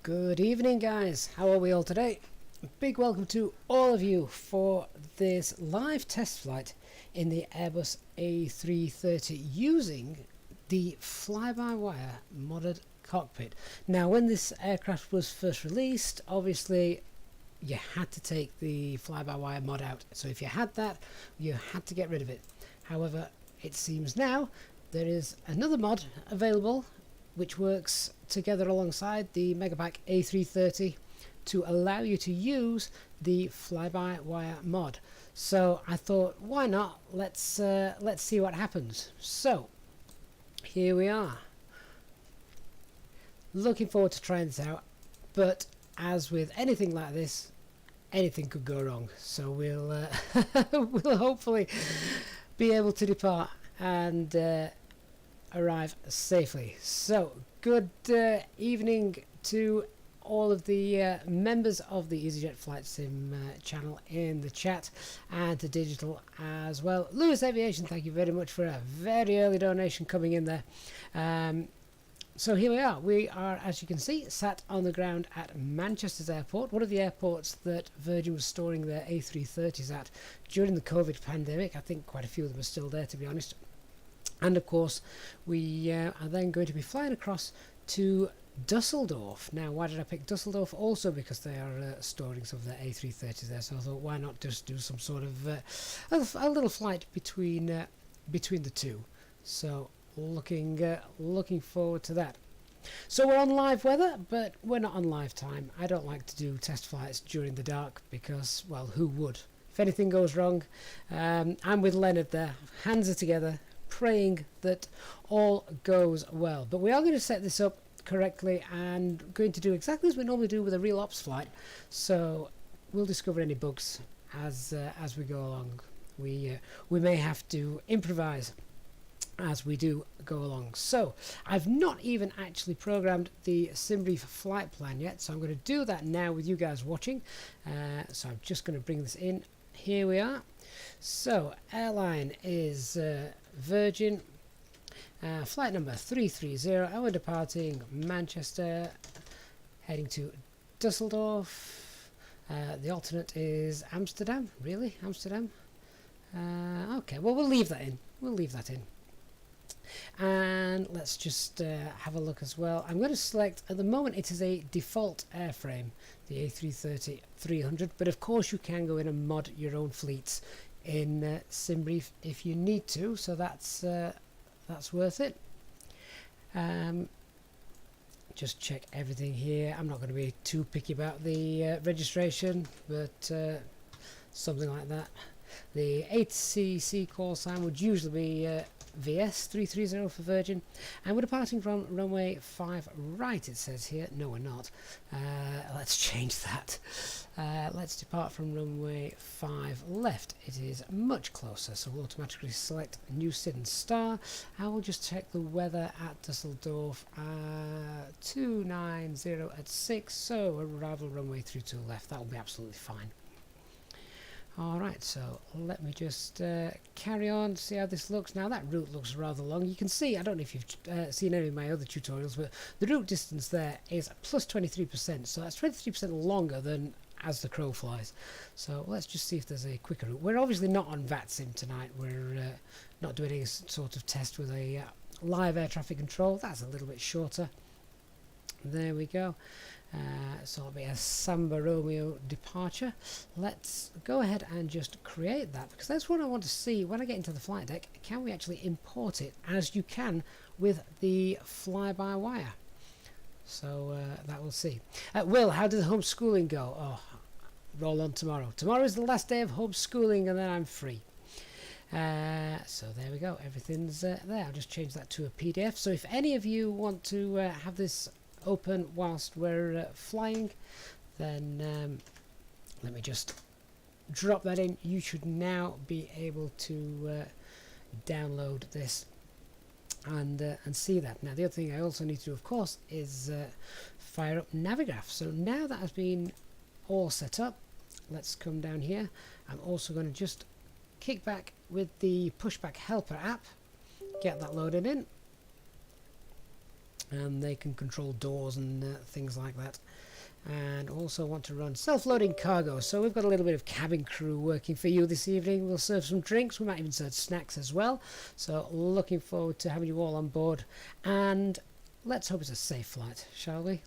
Good evening, guys. How are we all today? Big welcome to all of you for this live test flight in the Airbus A330 using the fly-by-wire modded cockpit. Now, when this aircraft was first released, obviously you had to take the fly-by-wire mod out. So if you had that, you had to get rid of it. However, it seems now there is another mod available which works together alongside the Megapack A330 to allow you to use the fly-by-wire mod. So I thought, why not? Let's see what happens. So here we are. Looking forward to trying this out, but as with anything like this, anything could go wrong. So we'll we'll hopefully be able to depart and arrive safely. So good evening to all of the members of the EasyJet Flight Sim channel in the chat, and to Digital as well. Lewis Aviation, thank you very much for a very early donation coming in there. So here we are. We are, as you can see, sat on the ground at Manchester's airport, one of the airports that Virgin was storing their A330s at during the COVID pandemic. I think quite a few of them are still there, to be honest. And of course, we are then going to be flying across to Dusseldorf. Now, why did I pick Dusseldorf? Also because they are storing some of their A330s there. So I thought, why not just do some sort of a little flight between the two. So looking forward to that. So we're on live weather, but we're not on live time. I don't like to do test flights during the dark because, well, who would? If anything goes wrong, I'm with Leonard there. Hands are together, praying that all goes well. But we are going to set this up correctly and going to do exactly as we normally do with a real ops flight. So we'll discover any bugs as we go along. We may have to improvise as we do go along. So I've not even actually programmed the SimBrief flight plan yet, so I'm going to do that now with you guys watching. So I'm just going to bring this in. Here we are. So airline is Virgin, flight number 330, and we're departing Manchester, heading to Dusseldorf. The alternate is Amsterdam. Really? Amsterdam? Okay, well, we'll leave that in. And let's just have a look as well. I'm going to select, at the moment it is a default airframe, the A330-300, but of course you can go in and mod your own fleets in SimBrief if you need to, so that's worth it. Just check everything here. I'm not going to be too picky about the registration, but something like that. The ATC call sign would usually be VS 330 for Virgin, and we're departing from runway 5 right, it says here. No, we're not. Let's change that. Let's depart from runway 5 left. It is much closer, so we'll automatically select New Sydney Star. I will just check the weather at Dusseldorf. 290 at 6, so arrival runway 32 left. That will be absolutely fine. Alright, so let me just carry on, see how this looks. Now that route looks rather long. You can see, I don't know if you've seen any of my other tutorials, but the route distance there is plus 23%, so that's 23% longer than as the crow flies. So let's just see if there's a quicker route. We're obviously not on VATSIM tonight. We're not doing any sort of test with a live air traffic control. That's a little bit shorter. There we go. So it'll be a Samba Romeo departure. Let's go ahead and just create that, because that's what I want to see when I get into the flight deck. Can we actually import it as you can with the fly-by-wire? So that we'll see. Will, how did the homeschooling go? Oh, roll on tomorrow. Tomorrow is the last day of homeschooling, and then I'm free. So there we go. Everything's there. I'll just change that to a PDF. So if any of you want to have this open whilst we're flying, then let me just drop that in. You should now be able to download this and see that. Now the other thing I also need to do, of course, is fire up Navigraph. So now that has been all set up, let's come down here. I'm also going to just kick back with the Pushback helper app, get that loaded in. and they can control doors and things like that. And also want to run self-loading cargo, so we've got a little bit of cabin crew working for you this evening. We'll serve some drinks, we might even serve snacks as well, so looking forward to having you all on board, and let's hope it's a safe flight, shall we?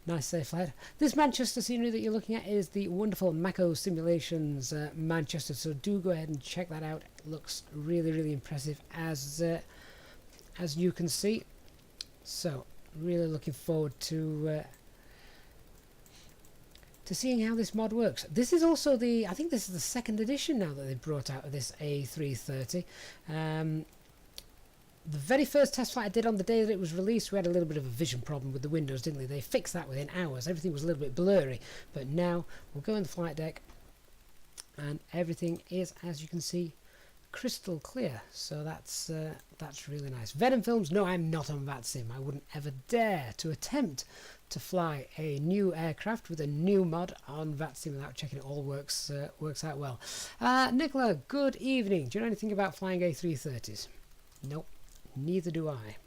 Nice safe flight. This Manchester scenery that you're looking at is the wonderful Mako Simulations Manchester, so do go ahead and check that out. It looks really impressive as you can see, so really looking forward to seeing how this mod works. This is also I think this is the second edition now that they brought out of this A330. The very first test flight I did on the day that it was released, we had a little bit of a vision problem with the windows, didn't we? They fixed that within hours. Everything was a little bit blurry, but now we'll go in the flight deck and everything is, as you can see, crystal clear. So that's really nice. Venom Films, no, I'm not on VATSIM. I wouldn't ever dare to attempt to fly a new aircraft with a new mod on VATSIM without checking it all works out well. Nicola, good evening. Do you know anything about flying A330s? Nope, neither do I.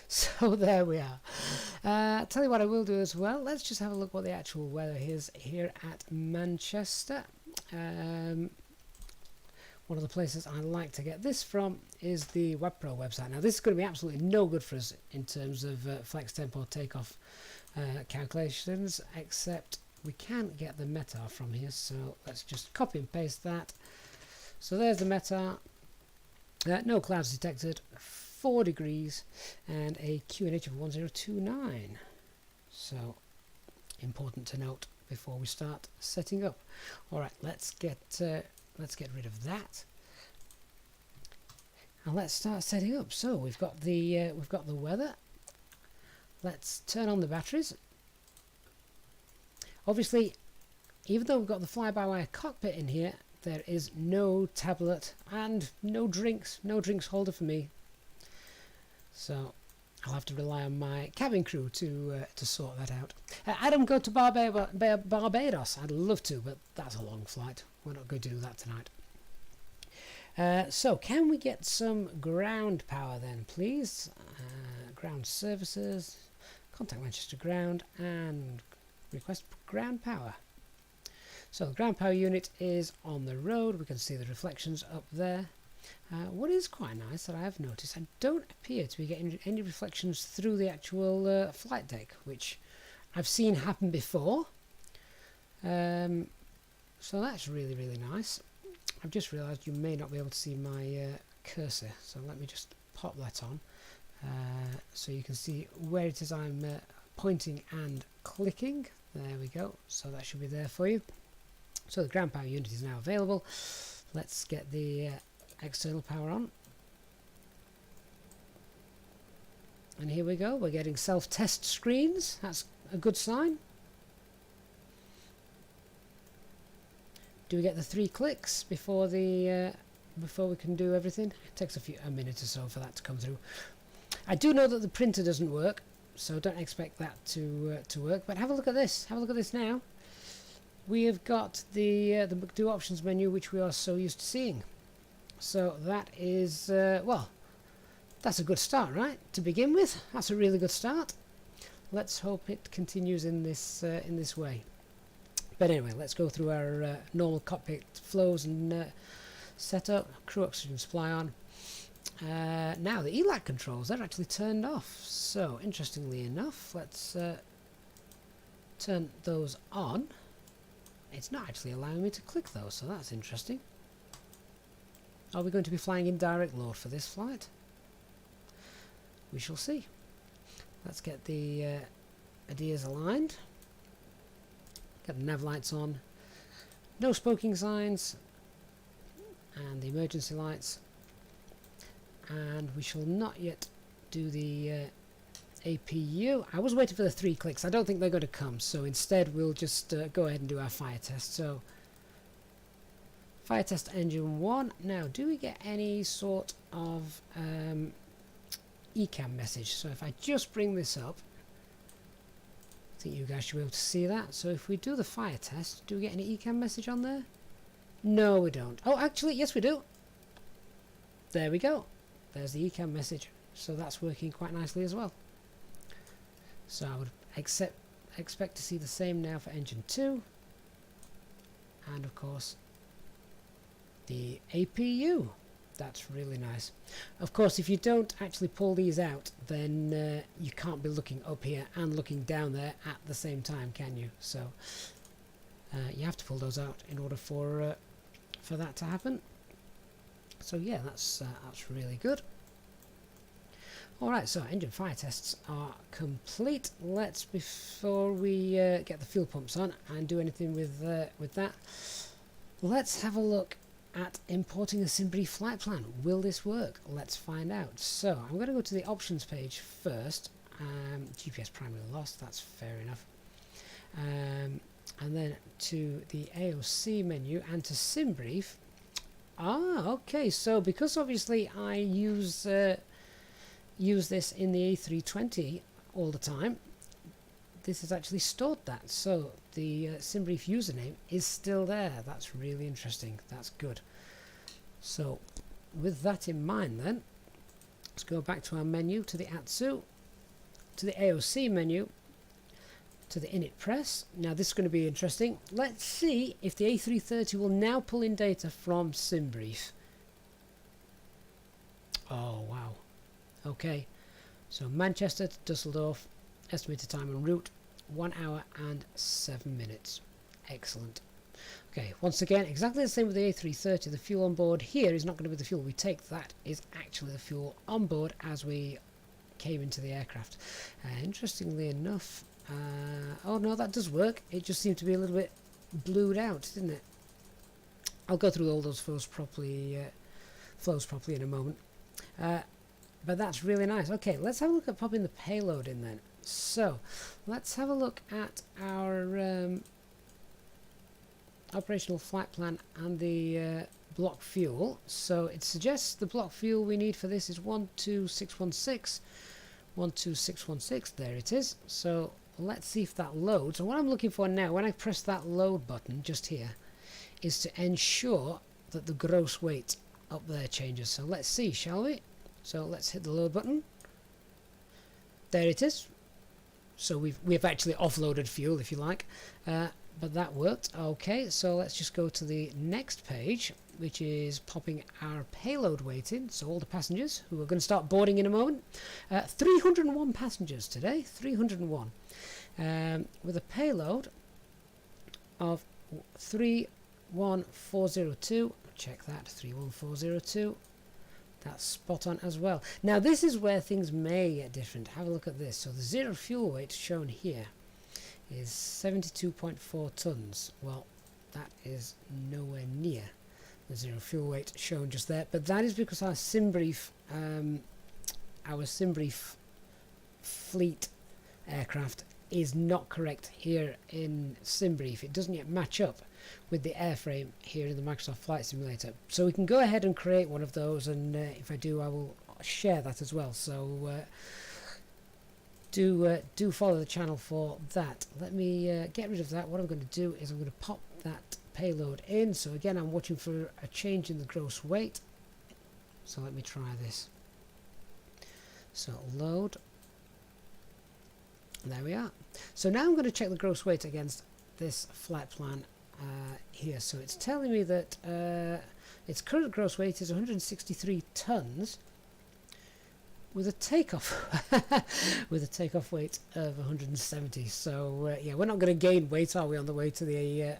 So there we are. Tell you what I will do as well. Let's just have a look what the actual weather is here at Manchester. One of the places I like to get this from is the WebPro website. Now this is going to be absolutely no good for us in terms of flex tempo takeoff calculations, except we can get the METAR from here, so let's just copy and paste that. So there's the METAR, no clouds detected, 4 degrees and a QNH of 1029, so important to note before we start setting up. Alright, let's get rid of that and let's start setting up. So we've got the weather. Let's turn on the batteries. Obviously, even though we've got the fly-by-wire cockpit in here, there is no tablet and no drinks holder for me. So I'll have to rely on my cabin crew to sort that out. Adam, go to Barbados. I'd love to, but that's a long flight. We're not going to do that tonight. So can we get some ground power then, please? Ground services, contact Manchester ground, and request ground power. So the ground power unit is on the road. We can see the reflections up there. What is quite nice that I have noticed, I don't appear to be getting any reflections through the actual flight deck, which I've seen happen before. So that's really nice. I've just realised you may not be able to see my cursor, so let me just pop that on so you can see where it is I'm pointing and clicking. There we go, so that should be there for you. So the ground power unit is now available. Let's get the external power on. And here we go, we're getting self-test screens. That's a good sign. Do we get the 3 clicks before the before we can do everything? It takes a minute or so for that to come through. I do know that the printer doesn't work, so don't expect that to work. But have a look at this. Have a look at this now. We have got the do options menu, which we are so used to seeing. So that is well, that's a good start, right? To begin with, that's a really good start. Let's hope it continues in this way. But anyway, let's go through our normal cockpit flows and setup. Crew oxygen supply on. Now the ELAC controls, they're actually turned off. So interestingly enough, let's turn those on. It's not actually allowing me to click those, so that's interesting. Are we going to be flying in direct load for this flight? We shall see. Let's get the ADIRs aligned. Get the nav lights on. No smoking signs. And the emergency lights. And we shall not yet do the APU. I was waiting for the 3 clicks. I don't think they're going to come, so instead we'll just go ahead and do our fire test. So fire test engine 1. Now, do we get any sort of ECAM message? So if I just bring this up, I think you guys should be able to see that. So if we do the fire test, do we get any ECAM message on there? No, we don't. Oh, actually, yes we do. There we go. There's the ECAM message. So that's working quite nicely as well. So I would expect to see the same now for engine 2, and of course the APU. That's really nice. Of course, if you don't actually pull these out, then you can't be looking up here and looking down there at the same time, can you? So you have to pull those out in order for that to happen. So yeah, that's really good. Alright, so engine fire tests are complete. Let's, before we get the fuel pumps on and do anything with that, let's have a look at importing a SimBrief flight plan. Will this work? Let's find out. So I'm going to go to the options page first. GPS primary lost, that's fair enough. And then to the AOC menu and to SimBrief. Okay, so because obviously I use this in the A320 all the time, this has actually stored that, so the SimBrief username is still there. That's really interesting. That's good. So with that in mind, then let's go back to our menu, to the ATSU, to the AOC menu, to the init press. Now this is going to be interesting. Let's see if the A330 will now pull in data from SimBrief. Oh wow. Okay, so Manchester to Dusseldorf, estimated time en route 1 hour and 7 minutes. Excellent. Okay, once again, exactly the same with the A330. The fuel on board here is not going to be the fuel we take. That is actually the fuel on board as we came into the aircraft. Interestingly enough, oh no, that does work. It just seemed to be a little bit blued out, didn't it? I'll go through all those flows properly in a moment. But that's really nice. Okay, let's have a look at popping the payload in then. So let's have a look at our operational flight plan and the block fuel. So it suggests the block fuel we need for this is 12616. 12616, there it is. So let's see if that loads. And what I'm looking for now, when I press that load button just here, is to ensure that the gross weight up there changes. So let's see, shall we? So let's hit the load button. There it is. So we've actually offloaded fuel, if you like, but that worked. Okay, so let's just go to the next page, which is popping our payload weight in. So all the passengers who are going to start boarding in a moment. 301 passengers today, 301, with a payload of 31402. Check that, 31402. That's spot on as well. Now this is where things may get different. Have a look at this. So the zero fuel weight shown here is 72.4 tons. Well, that is nowhere near the zero fuel weight shown just there. But that is because our SimBrief fleet aircraft is not correct here in SimBrief. It doesn't yet match up with the airframe here in the Microsoft Flight Simulator. So we can go ahead and create one of those, and if I do, I will share that as well. So do follow the channel for that. Let me get rid of that. What I'm going to do is I'm going to pop that payload in. So again, I'm watching for a change in the gross weight. So let me try this. So load. There we are. So now I'm going to check the gross weight against this flight plan here. So it's telling me that its current gross weight is 163 tons with a takeoff weight of 170. So yeah, we're not going to gain weight, are we, on the way to the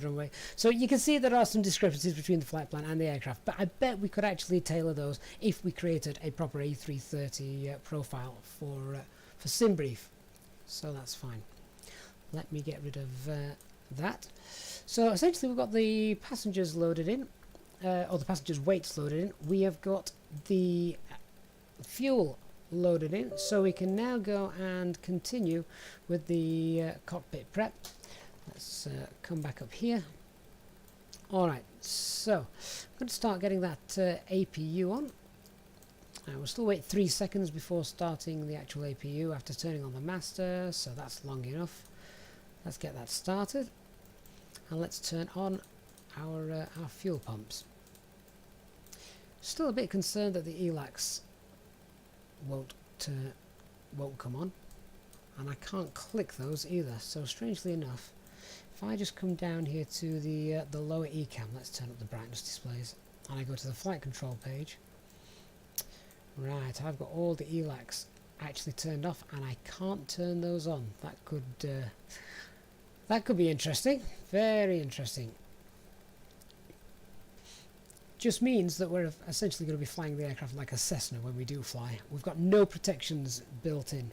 runway? So you can see there are some discrepancies between the flight plan and the aircraft, but I bet we could actually tailor those if we created a proper A330 profile for SimBrief. So that's fine. Let me get rid of that. So essentially we've got the passengers loaded in, or the passengers' weights loaded in. We have got the fuel loaded in, so we can now go and continue with the cockpit prep. Let's come back up here. Alright, so I'm going to start getting that APU on. We'll still wait 3 seconds before starting the actual APU after turning on the master, so that's long enough. Let's get that started, and let's turn on our fuel pumps. Still a bit concerned that the ELACs won't come on. and I can't click those either. So strangely enough, if I just come down here to the lower ECAM, let's turn up the brightness displays, and I go to the flight control page. Right, I've got all the ELACs actually turned off, and I can't turn those on. That could be interesting, very interesting. Just means that we're essentially going to be flying the aircraft like a Cessna when we do fly. We've got no protections built in.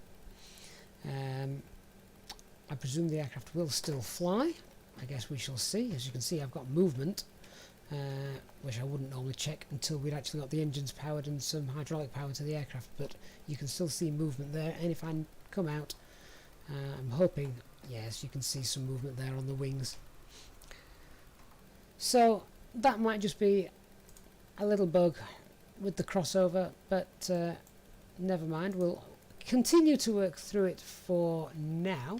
I presume the aircraft will still fly. I guess we shall see. As you can see, I've got movement, which I wouldn't normally check until we'd actually got the engines powered and some hydraulic power to the aircraft, but you can still see movement there. And if I come out, I'm hoping, yes, you can see some movement there on the wings. So that might just be a little bug with the crossover, but never mind, we'll continue to work through it for now.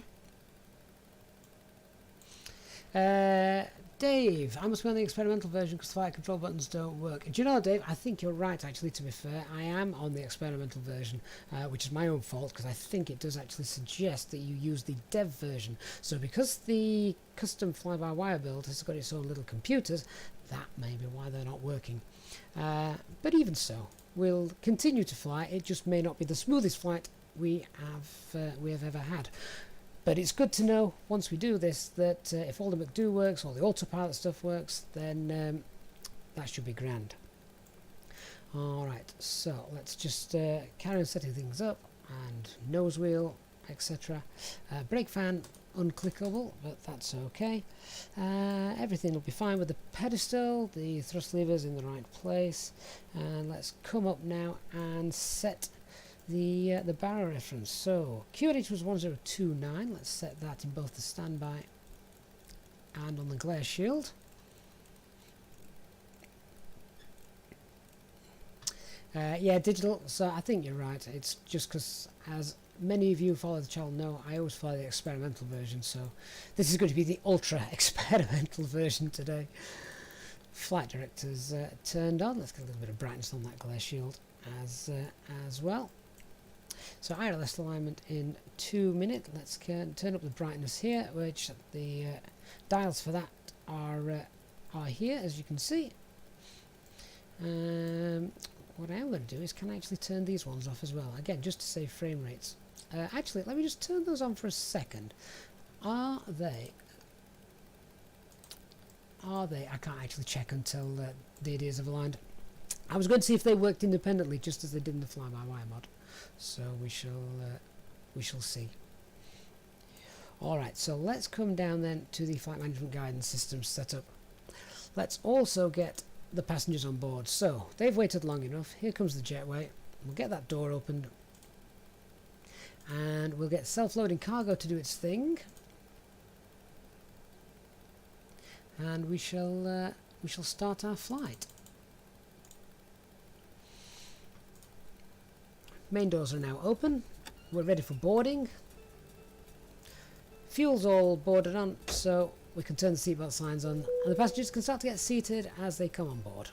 Dave, I must be on the experimental version because flight control buttons don't work. Do you know, Dave, I think you're right, actually, to be fair. I am on the experimental version, which is my own fault, because I think it does actually suggest that you use the dev version. So because the custom fly-by-wire build has got its own little computers, that may be why they're not working. But even so, we'll continue to fly. It just may not be the smoothest flight we have ever had. But it's good to know, once we do this, that if all the McDo works, all the autopilot stuff works, then that should be grand. Alright, so let's just carry on setting things up, and nose wheel, etc. Brake fan, unclickable, but that's okay. Everything will be fine with the pedestal, the thrust levers in the right place, and let's come up now and set the barrel reference. So QNH was 1029. Let's set that in both the standby and on the glare shield. Yeah, digital. So I think you're right. It's just because, as many of you who follow the channel know, I always follow the experimental version. So this is going to be the ultra experimental version today. Flight director's turned on. Let's get a little bit of brightness on that glare shield as well. So ILS alignment in 2 minutes. Let's turn up the brightness here, which the dials for that are here, as you can see. What I'm going to do is can I actually turn these ones off as well, again just to save frame rates. Actually, let me just turn those on for a second. Are they? I can't actually check until the ideas have aligned. I was going to see if they worked independently, just as they did in the fly-by-wire mod. So we shall see. Alright, so let's come down then to the flight management guidance system setup. Let's also get the passengers on board. So they've waited long enough. Here comes the jetway. We'll get that door opened, and we'll get self-loading cargo to do its thing, and we shall start our flight. Main doors are now open. We're ready for boarding. Fuel's all boarded on, so we can turn the seatbelt signs on, and the passengers can start to get seated as they come on board.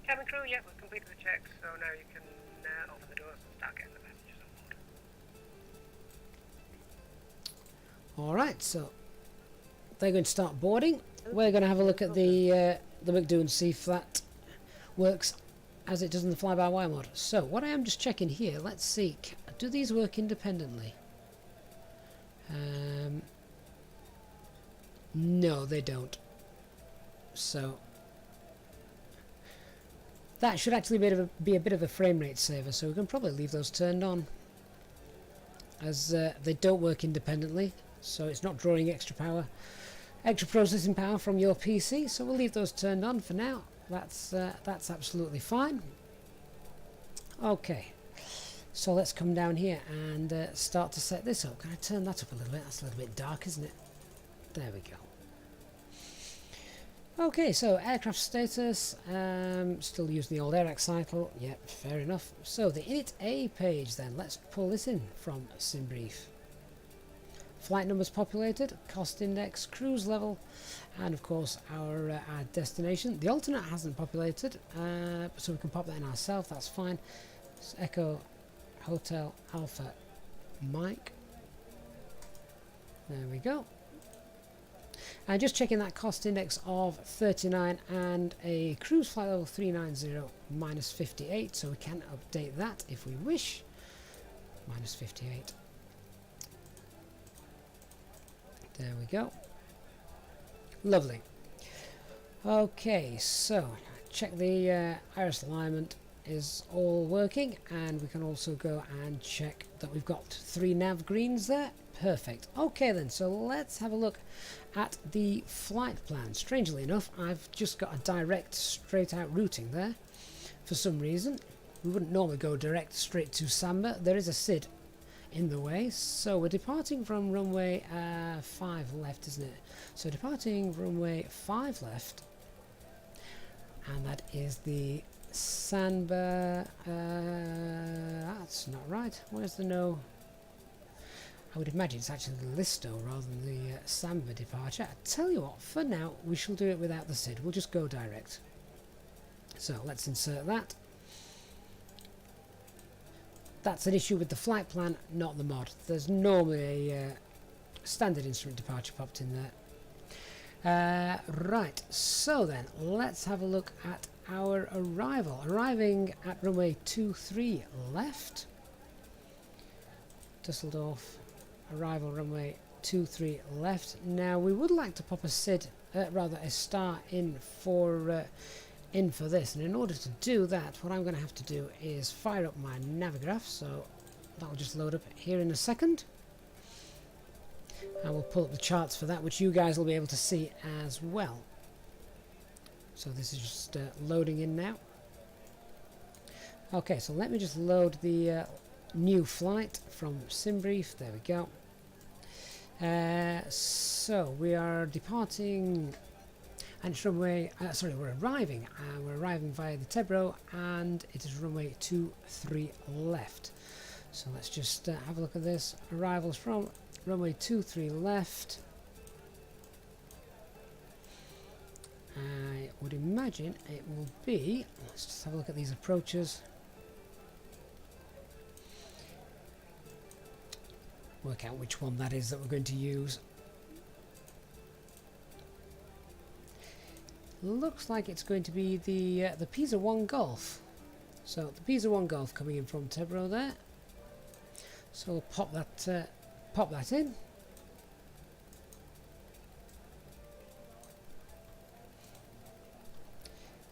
Cabin crew, yeah, we've completed the checks, so now you can open the doors and start getting the passengers on board. Alright, so they're going to start boarding. We're going to have a look at the McDo and see if that works as it does in the fly-by-wire mod. So what I am just checking here, let's see, do these work independently? No, they don't. So that should actually be a bit of a frame rate saver, so we can probably leave those turned on, as they don't work independently, so it's not drawing extra processing power from your PC, so we'll leave those turned on for now. That's absolutely fine. Okay, so let's come down here and start to set this up. Can I turn that up a little bit? That's a little bit dark, isn't it? There we go. Okay, so aircraft status, still using the old air cycle. Yep, fair enough. So the init A page then, let's pull this in from SimBrief. Flight numbers populated, cost index, cruise level, and of course our destination. The alternate hasn't populated, so we can pop that in ourselves, that's fine. So echo Hotel Alpha Mike. There we go. And just checking that cost index of 39 and a cruise flight level 390 minus 58, so we can update that if we wish. Minus 58. There we go. Lovely. Okay, so check the iris alignment is all working, and we can also go and check that we've got 3 nav greens there. Perfect. Okay then, so let's have a look at the flight plan. Strangely enough, I've just got a direct straight out routing there for some reason. We wouldn't normally go direct straight to Samba. There is a SID in the way, so we're departing from runway 5 left, isn't it? So departing runway 5 left, and that is the Samba. That's not right. Where's the no? I would imagine it's actually the Listo rather than the Samba departure. I tell you what, for now we shall do it without the SID. We'll just go direct. So let's insert that. That's an issue with the flight plan, not the mod. There's normally a standard instrument departure popped in there. Right, so then let's have a look at our arrival. Arriving at runway 23 left. Dusseldorf. Arrival runway 23 left. Now we would like to pop a SID, rather a star in for this, and in order to do that, what I'm going to have to do is fire up my Navigraph, so that'll just load up here in a second, and we'll pull up the charts for that, which you guys will be able to see as well. So this is just loading in now. Okay, so let me just load the new flight from SimBrief. There we go. So we are departing, and it's runway, we're arriving via the Tebro, and it is runway 23 left. So let's just have a look at this. Arrivals from runway 23 left. I would imagine it will be, let's just have a look at these approaches. Work out which one that is that we're going to use. Looks like it's going to be the Pisa 1 Golf. So the Pisa 1 Golf coming in from Tebro there. So we'll pop that in.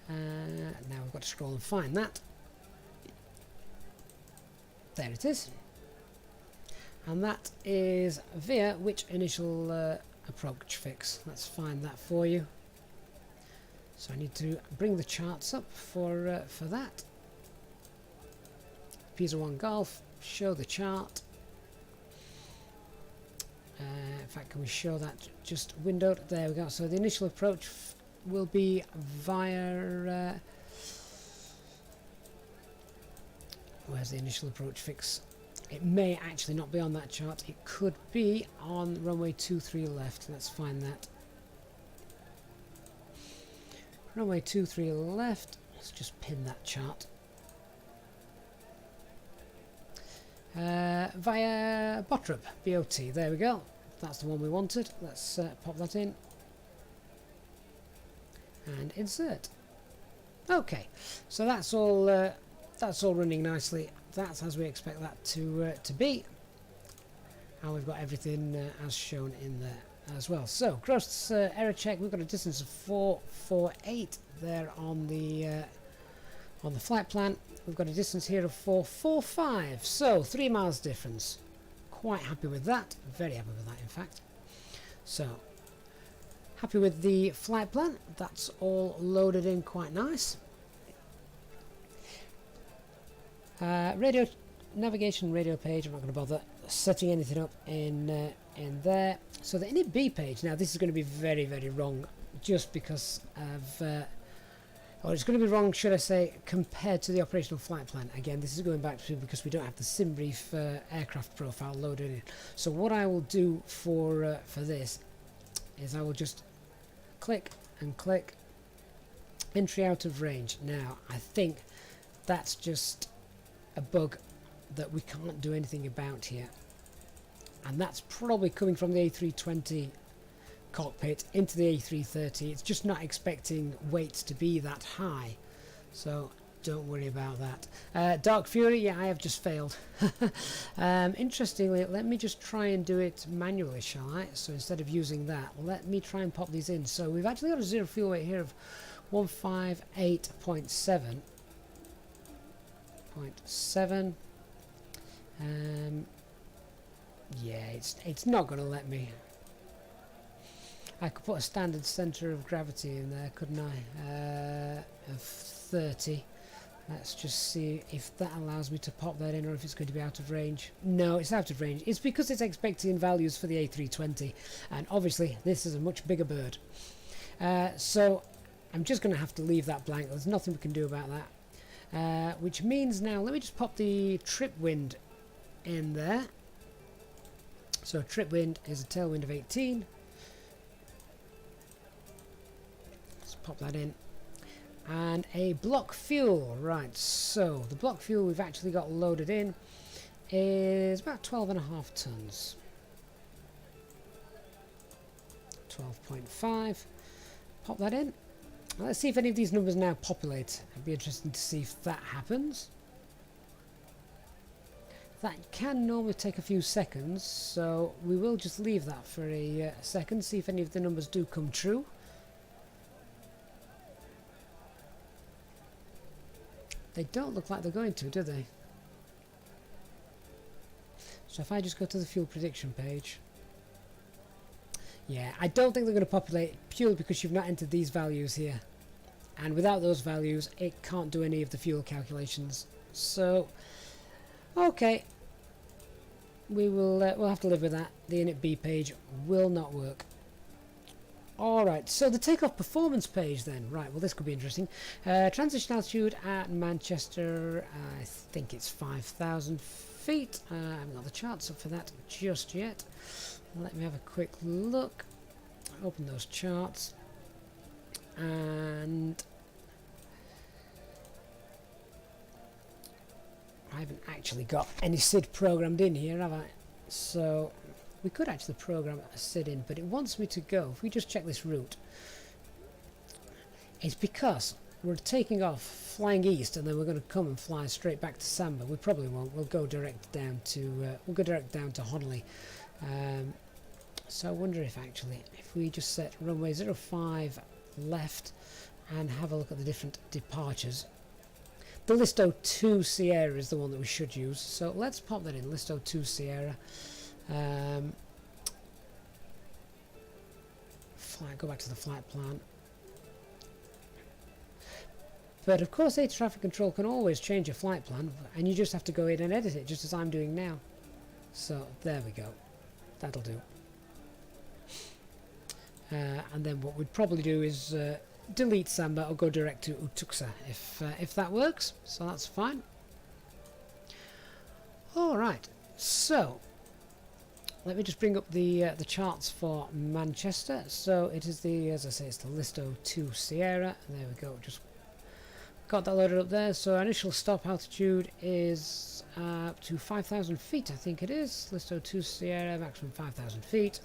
Now we've got to scroll and find that. There it is. And that is via which initial approach fix. Let's find that for you. So I need to bring the charts up for that. Pisa 1 Golf, show the chart. In fact, can we show that just windowed? There we go. So the initial approach will be via... where's the initial approach fix? It may actually not be on that chart. It could be on runway 23 left. Let's find that. Runway 23 left. Let's just pin that chart. Via Botrup, BOT. There we go. That's the one we wanted. Let's pop that in. And insert. Okay. So that's all running nicely. That's as we expect that to be, and we've got everything as shown in there as well. So gross error check, we've got a distance of 448 there on the flight plan. We've got a distance here of 445, so 3 miles difference. Quite happy with that, very happy with that in fact. So happy with the flight plan. That's all loaded in quite nice. Radio navigation radio page, I'm not going to bother setting anything up in there. So the init B page, now this is going to be very, very wrong just because of, or it's going to be wrong, should I say, compared to the operational flight plan. Again, this is going back to because we don't have the SimBrief aircraft profile loaded in. So what I will do for this is I will just click and click entry out of range. Now I think that's just a bug that we can't do anything about here, and that's probably coming from the A320 cockpit into the A330. It's just not expecting weights to be that high, so don't worry about that. Dark Fury, yeah, I have just failed. Interestingly, let me just try and do it manually, shall I? So instead of using that, let me try and pop these in. So we've actually got a zero fuel weight here of 158.7. Yeah, it's not going to let me. I could put a standard centre of gravity in there, couldn't I? Of 30. Let's just see if that allows me to pop that in, or if it's going to be out of range. No, it's out of range. It's because it's expecting values for the A320, and obviously this is a much bigger bird. So I'm just going to have to leave that blank. There's nothing we can do about that. Which means now, let me just pop the trip wind in there. So trip wind is a tailwind of 18. Let's pop that in. And a block fuel, right, so the block fuel we've actually got loaded in is about 12.5 tons. 12.5. Pop that in. Let's see if any of these numbers now populate. It'd be interesting to see if that happens. That can normally take a few seconds, so we will just leave that for a second, see if any of the numbers do come true. They don't look like they're going to, do they? So if I just go to the fuel prediction page. Yeah, I don't think they're going to populate purely because you've not entered these values here. And without those values, it can't do any of the fuel calculations. So, okay. We'll have to live with that. The init B page will not work. Alright, so the takeoff performance page then. Right, well this could be interesting. Transition altitude at Manchester, I think it's 5,000 feet. I haven't got the charts up for that just yet. Let me have a quick look. Open those charts. And I haven't actually got any SID programmed in here, have I? So we could actually program a SID in, but it wants me to go. If we just check this route, it's because we're taking off, flying east, and then we're going to come and fly straight back to Samba. We probably won't. We'll go direct down to Honolulu. So I wonder if actually, if we just set runway 05 left and have a look at the different departures. The Listo 2 Sierra is the one that we should use. So let's pop that in. Listo 2 Sierra. Go back to the flight plan. But of course, air traffic control can always change a flight plan, and you just have to go in and edit it, just as I'm doing now. So there we go. That'll do. And then what we'd probably do is delete Samba or go direct to Utuksa if that works. So that's fine. All right. So let me just bring up the charts for Manchester. So it is the, as I say, it's the Listo 2 Sierra. There we go. Just got that loaded up there. So our initial stop altitude is up to 5,000 feet, I think it is. Listo 2 Sierra, maximum 5,000 feet.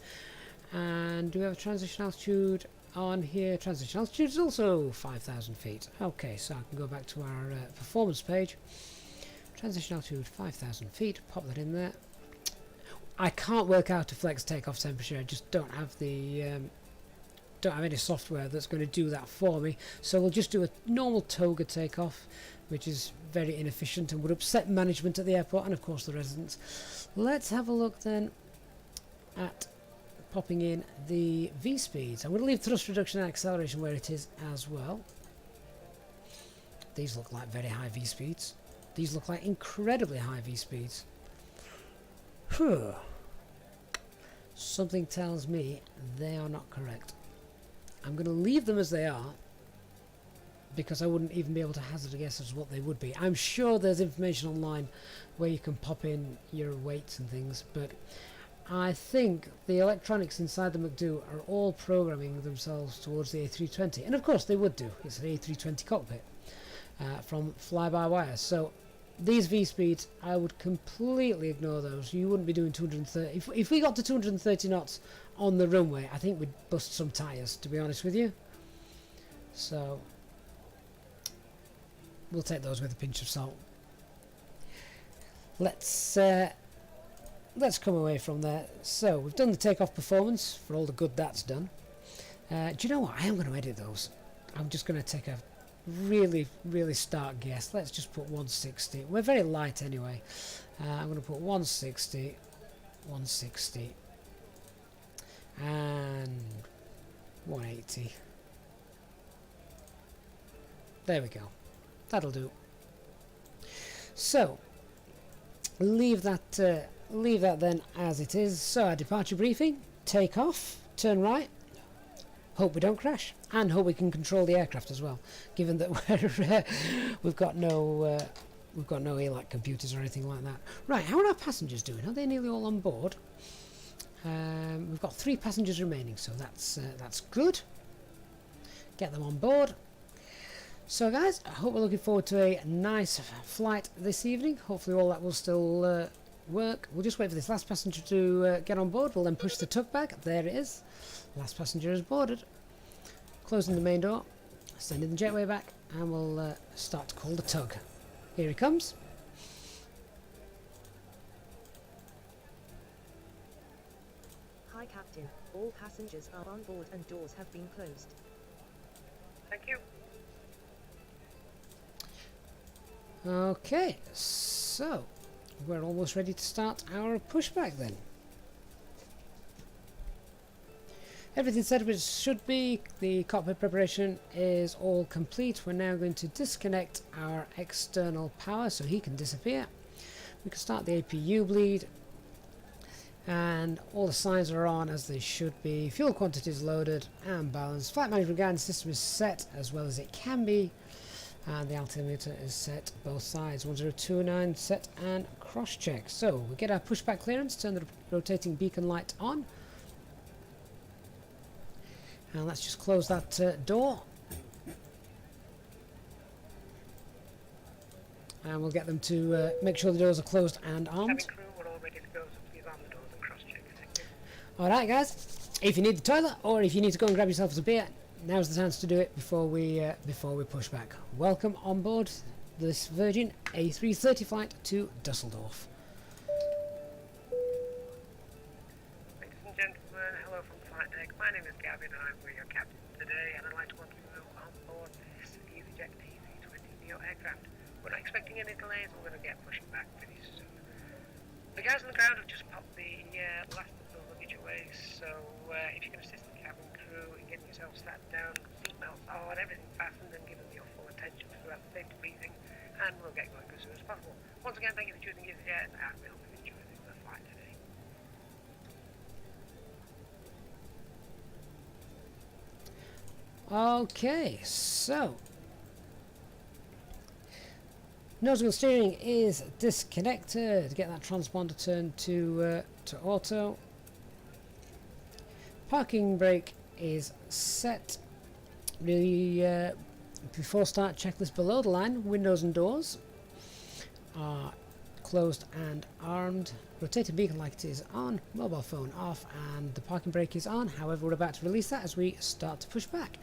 And do we have a transition altitude on here? Transition altitude is also 5,000 feet. Okay, so I can go back to our performance page. Transition altitude 5,000 feet. Pop that in there. I can't work out a flex takeoff temperature. I just don't have the don't have any software that's going to do that for me. So we'll just do a normal toga takeoff, which is very inefficient and would upset management at the airport and of course the residents. Let's have a look then at popping in the V speeds. I'm going to leave thrust reduction and acceleration where it is as well. These look like very high V speeds. These look like incredibly high V speeds. Something tells me they are not correct. I'm going to leave them as they are because I wouldn't even be able to hazard a guess as what they would be. I'm sure there's information online where you can pop in your weights and things, but I think the electronics inside the McDo are all programming themselves towards the A320, and of course they would do. It's an A320 cockpit from FlyByWire, so these V speeds, I would completely ignore those. You wouldn't be doing 230. If we got to 230 knots on the runway, I think we'd bust some tyres, to be honest with you. So we'll take those with a pinch of salt. Let's come away from there. So we've done the takeoff performance for all the good that's done. Do you know what? I am going to edit those. I'm just going to take a really stark guess. Let's just put 160. We're very light anyway. I'm going to put 160, 160, and 180. There we go. That'll do. So leave that then as it is. So our departure briefing: take off, turn right, hope we don't crash, and hope we can control the aircraft as well, given that we've got no ELAC computers or anything like that. Right, how are our passengers doing? Are they nearly all on board? We've got 3 passengers remaining, so that's good. Get them on board. So guys, I hope we're looking forward to a nice flight this evening. Hopefully all that will still work. We'll just wait for this last passenger to get on board. We'll then push the tug back. There it is. Last passenger is boarded. Closing the main door, sending the jetway back, and we'll start to call the tug. Here he comes. Hi Captain, all passengers are on board and doors have been closed. Thank you. Okay, so we're almost ready to start our pushback then. Everything set up as it should be. The cockpit preparation is all complete. We're now going to disconnect our external power so he can disappear. We can start the APU bleed, and all the signs are on as they should be. Fuel quantity is loaded and balanced. Flight management guidance system is set as well as it can be, and the altimeter is set both sides. 1029 set and cross check. So we get our pushback clearance, turn the rotating beacon light on, and let's just close that door, and we'll get them to make sure the doors are closed and armed. Cabin crew, we're all ready to go, so please arm the doors and cross-check. Thank you. Alright guys, if you need the toilet or if you need to go and grab yourself a beer, now's the chance to do it before we push back. Welcome on board this Virgin A330 flight to Dusseldorf. Ladies and gentlemen, hello from the flight deck. My name is Gavin and I'm your captain today, and I'd like to welcome you on board this Easyjet A320 aircraft. We're not expecting any delays, and we're going to get pushing back pretty soon. The guys on the ground have just popped the last of the luggage away, so if you can assist the cabin crew in getting yourself sat down, seatbelts on, everything fastened, and give them your full attention throughout the safety briefing, and we'll get going as soon as possible. Once again, thank you for choosing Easyjet, and we hope you enjoy the flight today. Okay, so nose wheel steering is disconnected. Get that transponder turned to auto. Parking brake is set. The before start checklist below the line. Windows and doors are closed and armed. Rotating beacon light is on. Mobile phone off, and the parking brake is on. However, we're about to release that as we start to push back.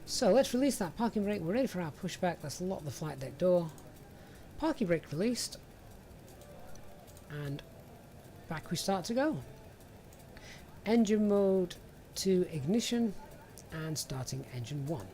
So let's release that parking brake. We're ready for our pushback. Let's lock the flight deck door. Parking brake released, and back we start to go. Engine mode to ignition, and starting engine 1.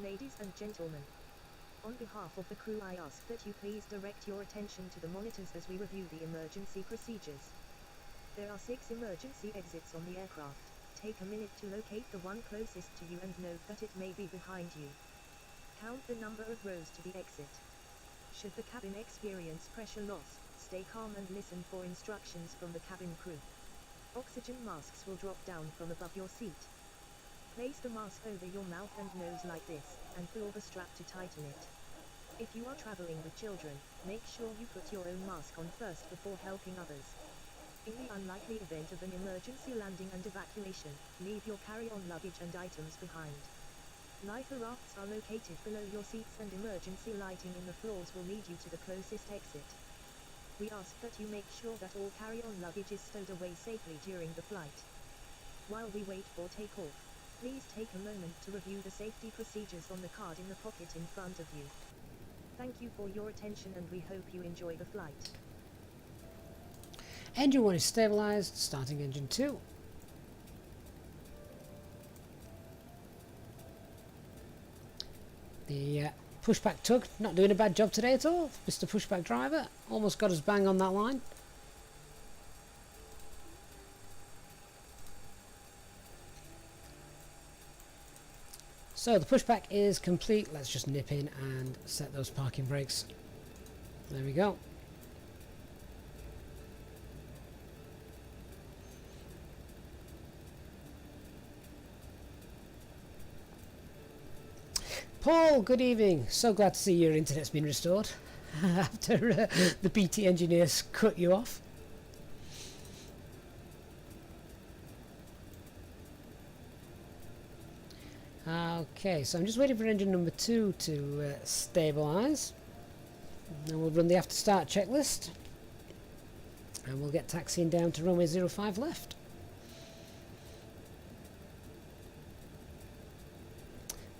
Ladies and gentlemen, on behalf of the crew, I ask that you please direct your attention to the monitors as we review the emergency procedures. There are 6 emergency exits on the aircraft. take a minute to locate the one closest to you and note that it may be behind you. Count the number of rows to the exit. Should the cabin experience pressure loss, stay calm and listen for instructions from the cabin crew. Oxygen masks will drop down from above your seat. Place the mask over your mouth and nose like this, and pull the strap to tighten it. If you are traveling with children, make sure you put your own mask on first before helping others. In the unlikely event of an emergency landing and evacuation, leave your carry-on luggage and items behind. Life rafts are located below your seats and emergency lighting in the floors will lead you to the closest exit. We ask that you make sure that all carry-on luggage is stowed away safely during the flight. While we wait for takeoff, please take a moment to review the safety procedures on the card in the pocket in front of you. Thank you for your attention and we hope you enjoy the flight. Engine 1 is stabilised, starting engine 2. The pushback tug, not doing a bad job today at all. Mr. Pushback driver, almost got us bang on that line. So the pushback is complete. Let's just nip in and set those parking brakes. There we go. Paul, good evening. So glad to see your internet's been restored after the BT engineers cut you off. Okay, so I'm just waiting for engine number 2 to stabilise. Then we'll run the after start checklist. And we'll get taxiing down to runway 05 left.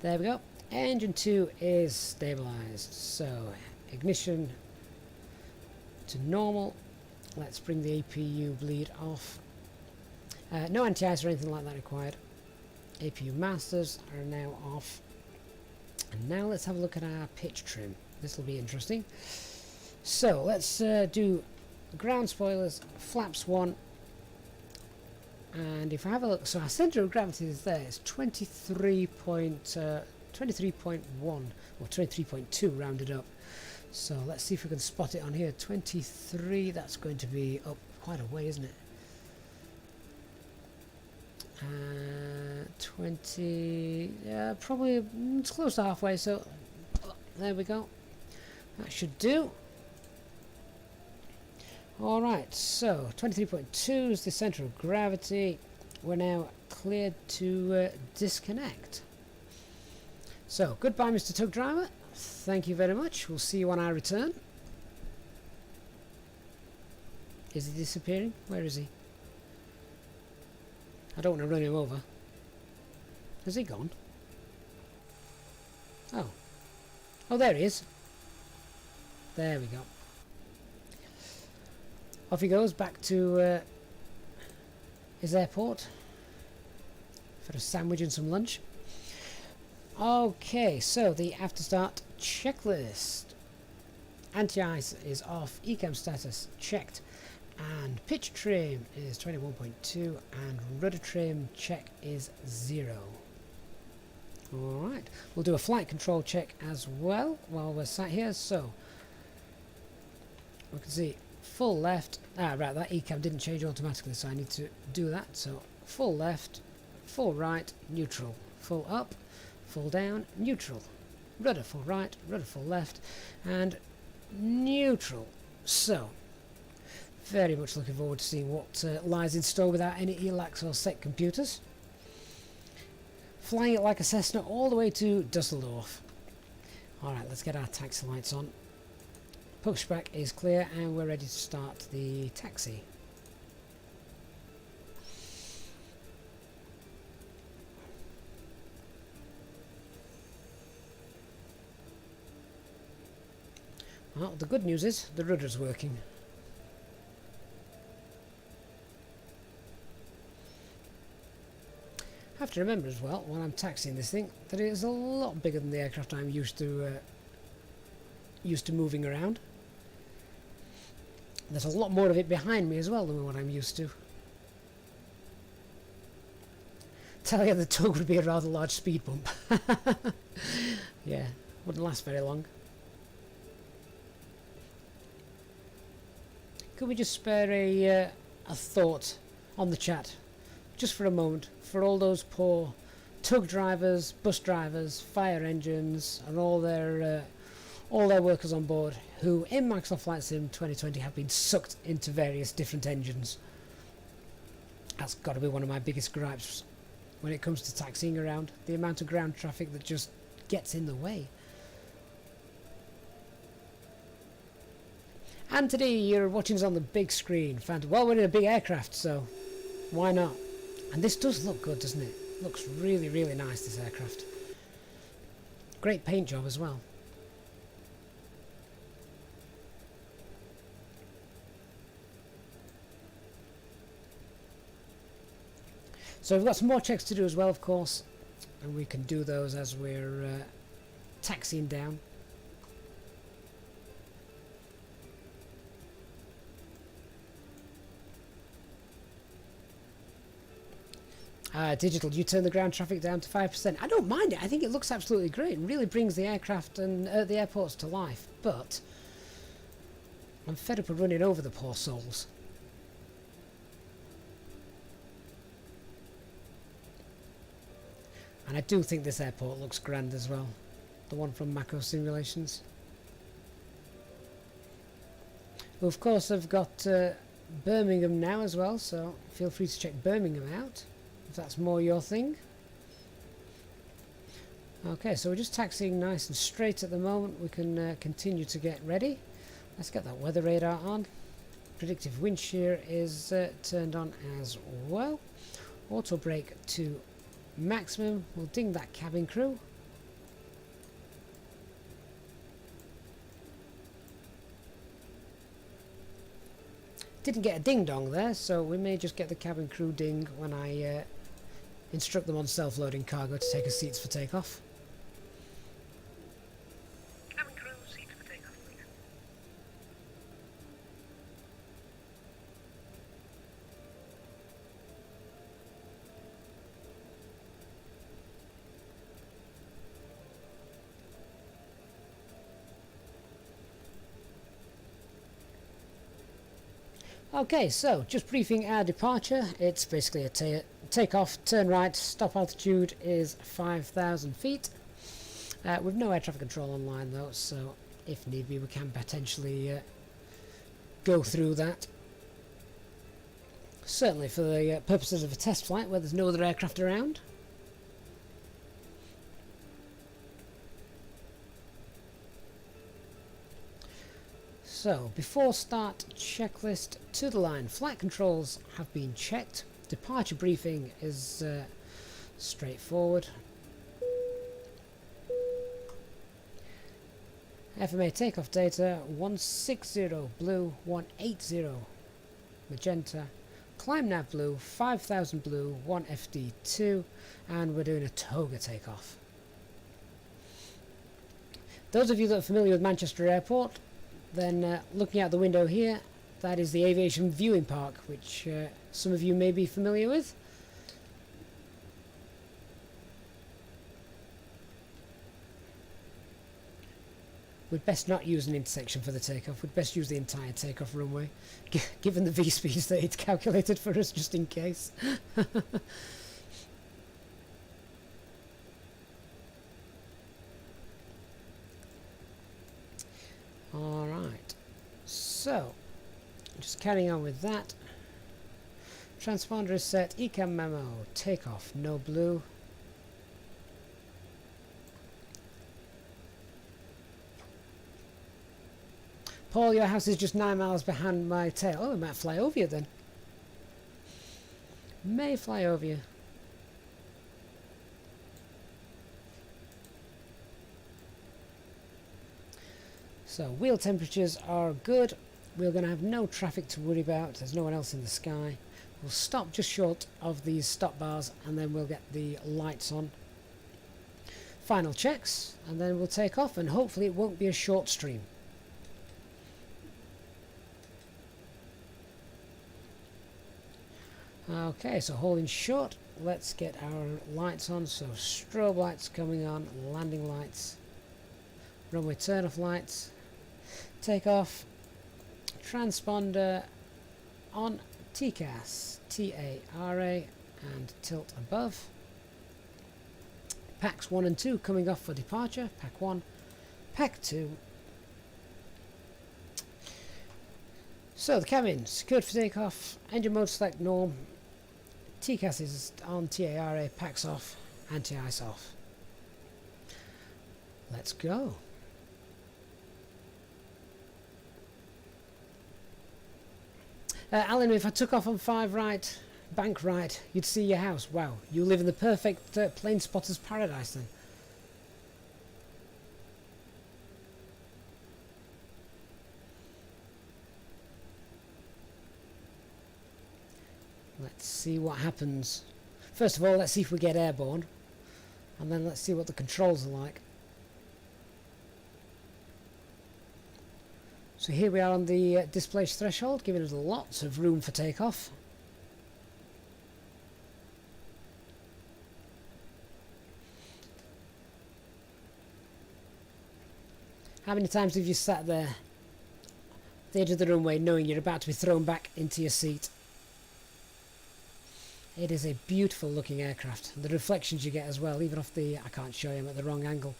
There we go. Engine 2 is stabilised. So, ignition to normal. Let's bring the APU bleed off. No anti-ice or anything like that required. APU masters are now off. And now let's have a look at our pitch trim. This will be interesting. So let's do ground spoilers, flaps 1. And if I have a look, so our centre of gravity is there. It's 23.1 or 23.2 rounded up. So let's see if we can spot it on here. 23, that's going to be up quite a way, isn't it? 20, yeah, probably it's close to halfway, so there we go. That should do. Alright, so 23.2 is the centre of gravity. We're now cleared to disconnect. So, goodbye Mr. Tug Driver. Thank you very much. We'll see you on our return. Is he disappearing? Where is he? I don't want to run him over. Has he gone? Oh. Oh, there he is. There we go. Off he goes back to his airport for a sandwich and some lunch. Okay, so the after start checklist. Anti-ice is off, ECAM status checked, and pitch trim is 21.2 and rudder trim check is 0. Alright, we'll do a flight control check as well while we're sat here. So we can see full left, right, that ECAM didn't change automatically, so I need to do that. So full left, full right, neutral, full up, full down, neutral, rudder full right, rudder full left, and neutral. So very much looking forward to seeing what lies in store without any ELACs or set computers. Flying it like a Cessna all the way to Dusseldorf. Alright, let's get our taxi lights on. Pushback is clear and we're ready to start the taxi. Well, the good news is the rudder's working. I have to remember as well, when I'm taxiing this thing, that it is a lot bigger than the aircraft I'm used to moving around. There's a lot more of it behind me as well than what I'm used to. tell you the tug would be a rather large speed bump. Yeah, wouldn't last very long. Could we just spare a thought on the chat, just for a moment, for all those poor tug drivers, bus drivers, fire engines, and all their workers on board who, in Microsoft Flight Sim 2020, have been sucked into various different engines. That's got to be one of my biggest gripes when it comes to taxiing around, the amount of ground traffic that just gets in the way. And today you're watching us on the big screen. Well, we're in a big aircraft, so why not? And this does look good, doesn't it? Looks really, really nice, this aircraft. Great paint job as well. So we've got some more checks to do as well, of course, and we can do those as we're taxiing down. Digital, you turn the ground traffic down to 5%. I don't mind it. I think it looks absolutely great. It really brings the aircraft and the airports to life. But I'm fed up of running over the poor souls. And I do think this airport looks grand as well. The one from Mako Simulations. Well, of course, I've got Birmingham now as well, so feel free to check Birmingham out if that's more your thing. Okay, so we're just taxiing nice and straight at the moment. We can continue to get ready. Let's get that weather radar on. Predictive wind shear is turned on as well. Auto brake to maximum. We'll ding that cabin crew. Didn't get a ding dong there, so we may just get the cabin crew ding when I instruct them on self-loading cargo to take us seats for takeoff. Cabin crew, seats for takeoff, please. Okay, so just briefing our departure. It's basically a takeoff, turn right, stop altitude is 5,000 feet. With no air traffic control online though, so if need be we can potentially go through that. Certainly for the purposes of a test flight where there's no other aircraft around. So, before start, checklist to the line. Flight controls have been checked. Departure briefing is straightforward. FMA takeoff data 160 blue, 180 magenta. Climb nav blue, 5000 blue, 1 FD2, and we're doing a toga takeoff. Those of you that are familiar with Manchester Airport, then looking out the window here, that is the Aviation Viewing Park, which some of you may be familiar with. We'd best not use an intersection for the takeoff, we'd best use the entire takeoff runway, given the V-speeds that it's calculated for us, just in case. Alright, so just carrying on with that. Transponder is set, ECAM memo, takeoff, no blue. Paul, your house is just 9 miles behind my tail. Oh, we might fly over you then. May fly over you. So, wheel temperatures are good. We're going to have no traffic to worry about. There's no one else in the sky. We'll stop just short of these stop bars and then we'll get the lights on. Final checks and then we'll take off and hopefully it won't be a short stream. Okay, so holding short let's get our lights on. So strobe lights coming on, landing lights, runway turn-off lights, takeoff, transponder on TCAS, T-A-R-A, and tilt above. Packs 1 and 2 coming off for departure. Pack 1, Pack 2. So the cabin, secured for takeoff, engine mode select norm, TCAS is on TARA, packs off, anti-ice off. Let's go. Alan, if I took off on 5 right, bank right, you'd see your house. Wow, you live in the perfect plane spotter's paradise then. Let's see what happens. First of all, let's see if we get airborne, and then let's see what the controls are like. So here we are on the displaced threshold, giving us lots of room for takeoff. How many times have you sat there at the edge of the runway knowing you're about to be thrown back into your seat? It is a beautiful looking aircraft. The reflections you get as well, even off the... I can't show you, I'm at the wrong angle.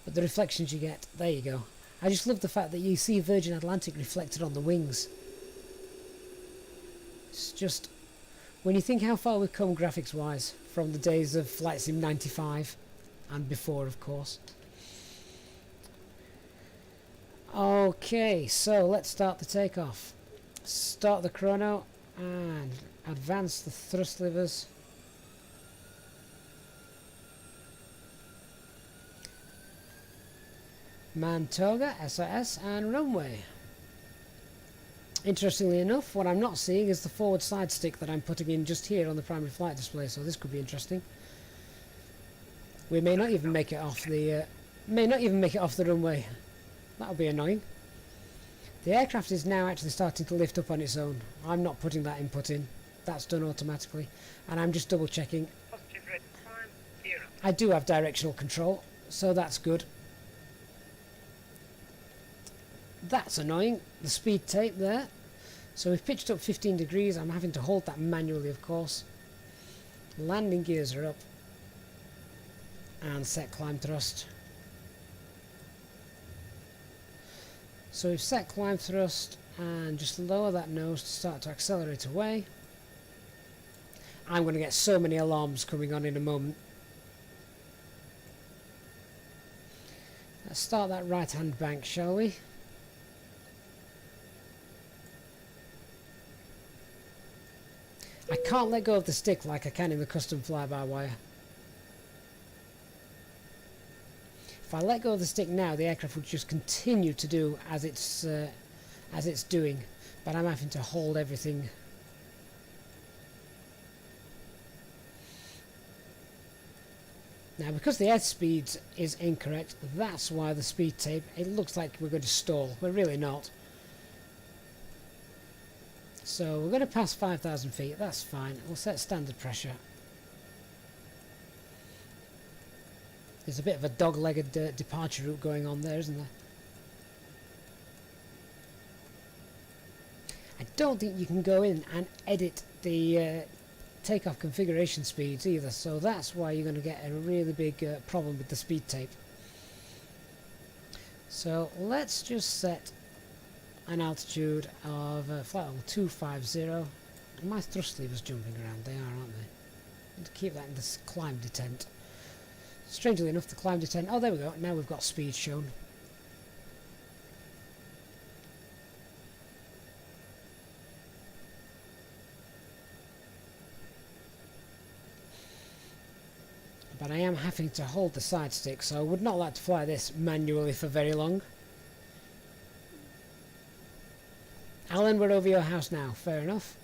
But the reflections you get, there you go. I just love the fact that you see Virgin Atlantic reflected on the wings. It's just... when you think how far we've come graphics wise from the days of Flight Sim 95 and before, of course. Okay, so let's start the takeoff. Start the chrono and advance the thrust levers. Mantoga, SIS and runway. Interestingly enough, what I'm not seeing is the forward side stick that I'm putting in just here on the primary flight display, so this could be interesting. We may not even make it off the runway. That'll be annoying. The aircraft is now actually starting to lift up on its own. I'm not putting that input in. That's done automatically. And I'm just double checking. Positive red climb, 0. I do have directional control, so that's good. That's annoying. The speed tape there. So we've pitched up 15 degrees. I'm having to hold that manually, of course. Landing gears are up. And set climb thrust. So we've set climb thrust and just lower that nose to start to accelerate away. I'm going to get so many alarms coming on in a moment. Let's start that right hand bank, shall we? I can't let go of the stick like I can in the custom fly-by-wire. If I let go of the stick now, the aircraft would just continue to do as it's doing, but I'm having to hold everything. Now, because the airspeed is incorrect, that's why the speed tape, it looks like we're going to stall. We're really not. So we're going to pass 5,000 feet, that's fine. We'll set standard pressure. There's a bit of a dog-legged departure route going on there, isn't there? I don't think you can go in and edit the takeoff configuration speeds either, so that's why you're going to get a really big problem with the speed tape. So let's just set an altitude of flight level 250, and my thrust levers jumping around, they are, aren't they? And to keep that in this climb detent. Strangely enough, the climb detent, oh there we go, now we've got speed shown. But I am having to hold the side stick, so I would not like to fly this manually for very long. Alan, we're over your house now, fair enough.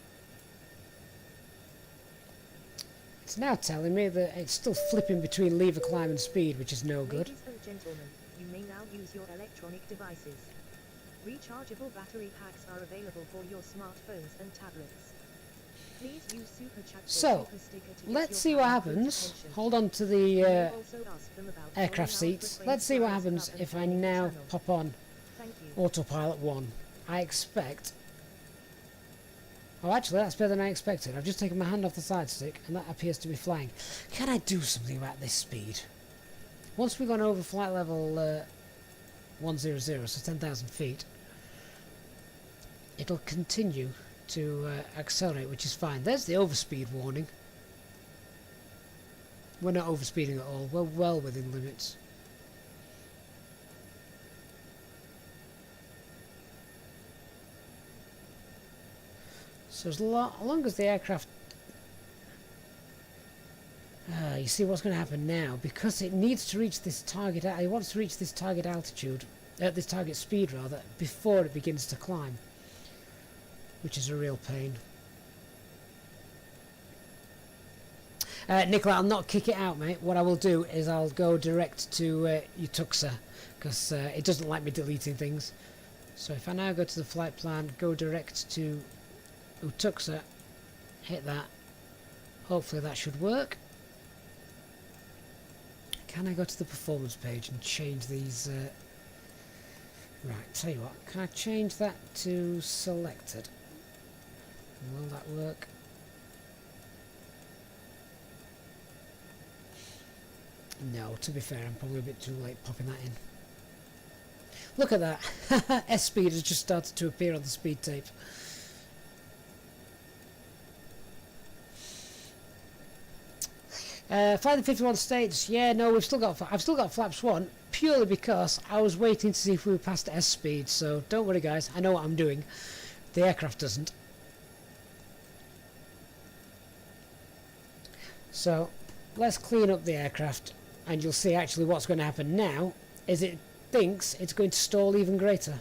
It's now telling me that it's still flipping between lever climb and speed, which is no good. Ladies and gentlemen, you may now use your electronic devices. Rechargeable battery packs are available for your smartphones and tablets. Please use super chat or So, super sticker to get let's your see what kind group happens. attention. Hold on to You the may also ask them about aircraft following our seats. frequent Let's see what flyers happens club and if I following the now channel. pop on Thank you. autopilot 1. I expect... Oh, actually, that's better than I expected. I've just taken my hand off the side stick, and that appears to be flying. Can I do something about this speed? Once we've gone over flight level 100, so 10,000 feet, it'll continue to accelerate, which is fine. There's the overspeed warning. We're not overspeeding at all. We're well within limits. So as long as the aircraft... you see what's going to happen now, because it needs to reach this target... It wants to reach this target altitude, this target speed rather, before it begins to climb, which is a real pain. Nicola, I'll not kick it out, mate. What I will do is I'll go direct to Utuxa, because it doesn't like me deleting things. So if I now go to the flight plan, go direct to Utuxa, hit that, hopefully that should work. Can I go to the performance page and change these? Right, tell you what, can I change that to selected? Will that work? No, to be fair, I'm probably a bit too late popping that in. Look at that. S-speed has just started to appear on the speed tape. Flying the 51 states. Yeah, no, I've still got flaps 1, purely because I was waiting to see if we were past S speed. So don't worry, guys. I know what I'm doing. The aircraft doesn't. So let's clean up the aircraft, and you'll see actually what's going to happen now is it thinks it's going to stall even greater.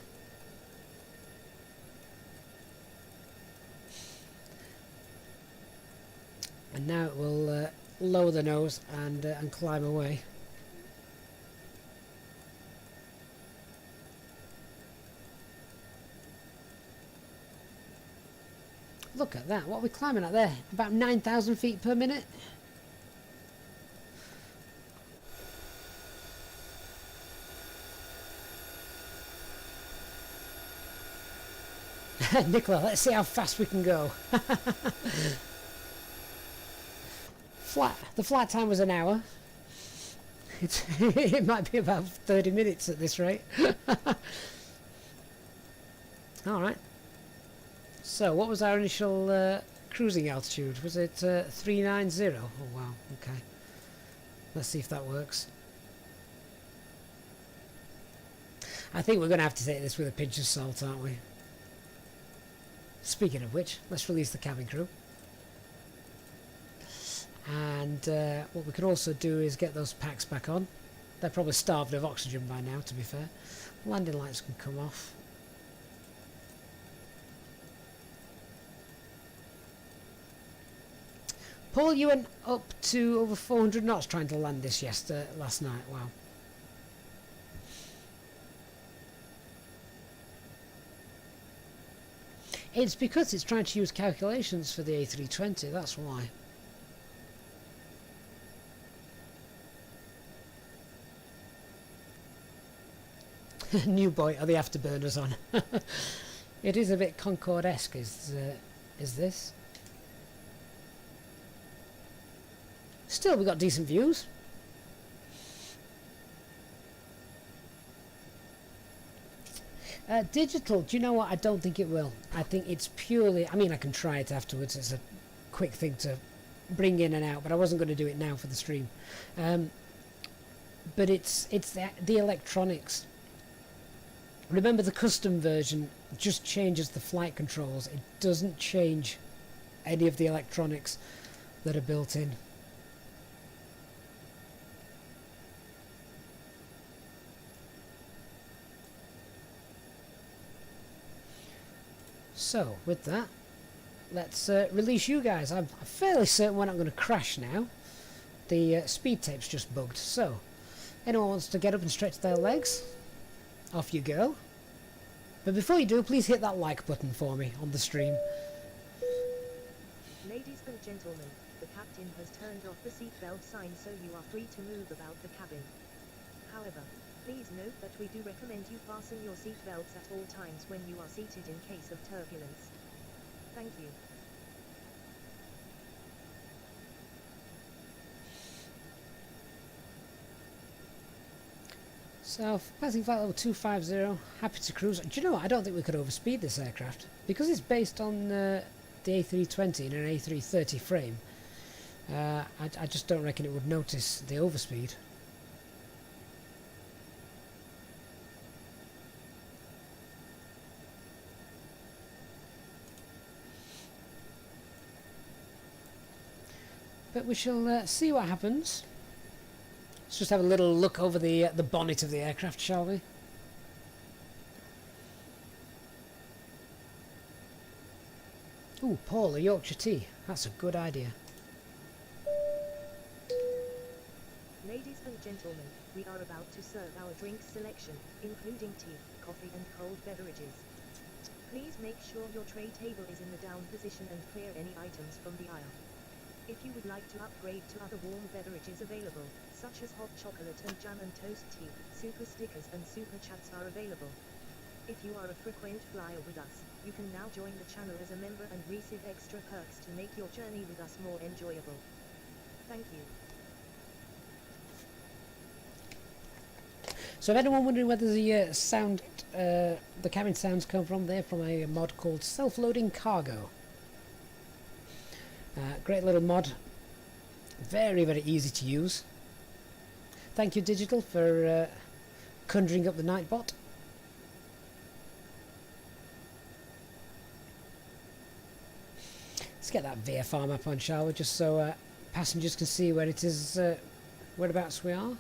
And now it will lower the nose and climb away. Look at that. What are we climbing at there? About 9,000 feet per minute? Nicola, let's see how fast we can go. The flight time was an hour. It might be about 30 minutes at this rate. Alright. So, what was our initial cruising altitude? Was it 390? Oh wow, okay. Let's see if that works. I think we're going to have to take this with a pinch of salt, aren't we? Speaking of which, let's release the cabin crew. And what we can also do is get those packs back on. They're probably starved of oxygen by now, to be fair. Landing lights can come off. Paul, you went up to over 400 knots trying to land this last night. Wow. It's because it's trying to use calculations for the A320, that's why. New boy, are the afterburners on? It is a bit Concorde-esque, is this? Still, we got decent views. Digital, do you know what? I don't think it will. I think it's purely... I mean, I can try it afterwards. It's a quick thing to bring in and out, but I wasn't going to do it now for the stream. But it's the electronics. Remember, the custom version just changes the flight controls. It doesn't change any of the electronics that are built in. So, with that, let's release you guys. I'm fairly certain we're not going to crash now. The speed tape's just bugged. So, anyone wants to get up and stretch their legs? Off you go. But before you do, please hit that like button for me on the stream. Ladies and gentlemen, the captain has turned off the seatbelt sign so you are free to move about the cabin. However, please note that we do recommend you fasten your seatbelts at all times when you are seated in case of turbulence. Thank you. So, passing flight level 250, happy to cruise. Do you know what? I don't think we could overspeed this aircraft. Because it's based on the A320 in an A330 frame, I just don't reckon it would notice the overspeed. But we shall see what happens. Let's just have a little look over the bonnet of the aircraft, shall we? Ooh, Paul, a Yorkshire tea. That's a good idea. Ladies and gentlemen, we are about to serve our drink selection, including tea, coffee and cold beverages. Please make sure your tray table is in the down position and clear any items from the aisle. If you would like to upgrade to other warm beverages available, such as hot chocolate and jam and toast tea, super stickers and super chats are available. If you are a frequent flyer with us, you can now join the channel as a member and receive extra perks to make your journey with us more enjoyable. Thank you. So if anyone wondering where the sound, the cabin sounds come from, they're from a mod called Self-Loading Cargo. Great little mod, very easy to use. Thank you Digital for conjuring up the Nightbot. Let's get that VFR map on, shall we, just so passengers can see where it is, whereabouts we are.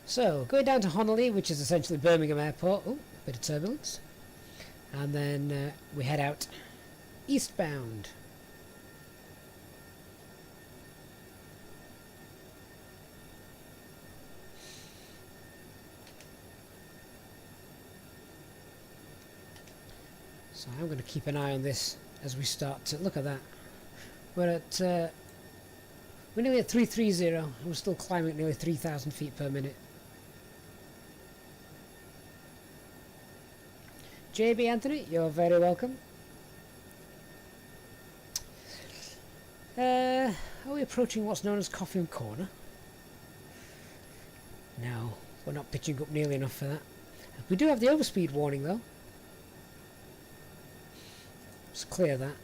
So, going down to Honolulu, which is essentially Birmingham Airport. Oh, bit of turbulence. And then we head out eastbound. So I'm going to keep an eye on this as we start to look at that. We're nearly at 330 and we're still climbing at nearly 3,000 feet per minute. JB Anthony, you're very welcome. Are we approaching what's known as Coffin Corner? No, we're not pitching up nearly enough for that. We do have the overspeed warning though. Let's clear that.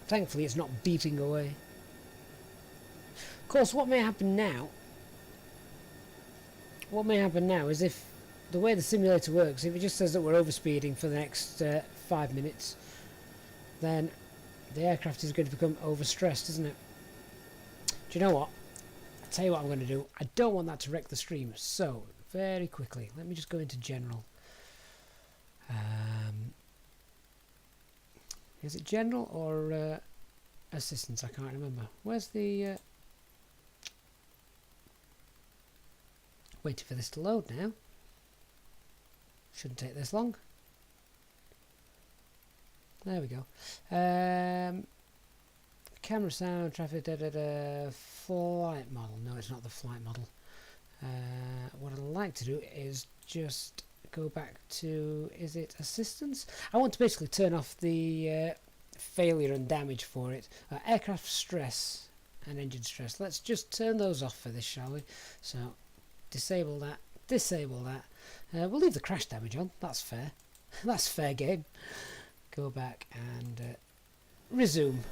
Thankfully it's not beeping away. Of course, what may happen now is if the way the simulator works, if it just says that we're overspeeding for the next 5 minutes, then the aircraft is going to become overstressed, isn't it? Do you know what? I'll tell you what I'm going to do. I don't want that to wreck the stream, so very quickly, let me just go into general. Is it general or assistance? I can't remember. Where's the... waiting for this to load now. Shouldn't take this long. There we go. Camera, sound, traffic, flight model. No, it's not the flight model. What I'd like to do is just go back to, is it assistance? I want to basically turn off the failure and damage for it. Aircraft stress and engine stress. Let's just turn those off for this, shall we? So disable that, disable that. We'll leave the crash damage on. That's fair. That's fair game. Go back and resume.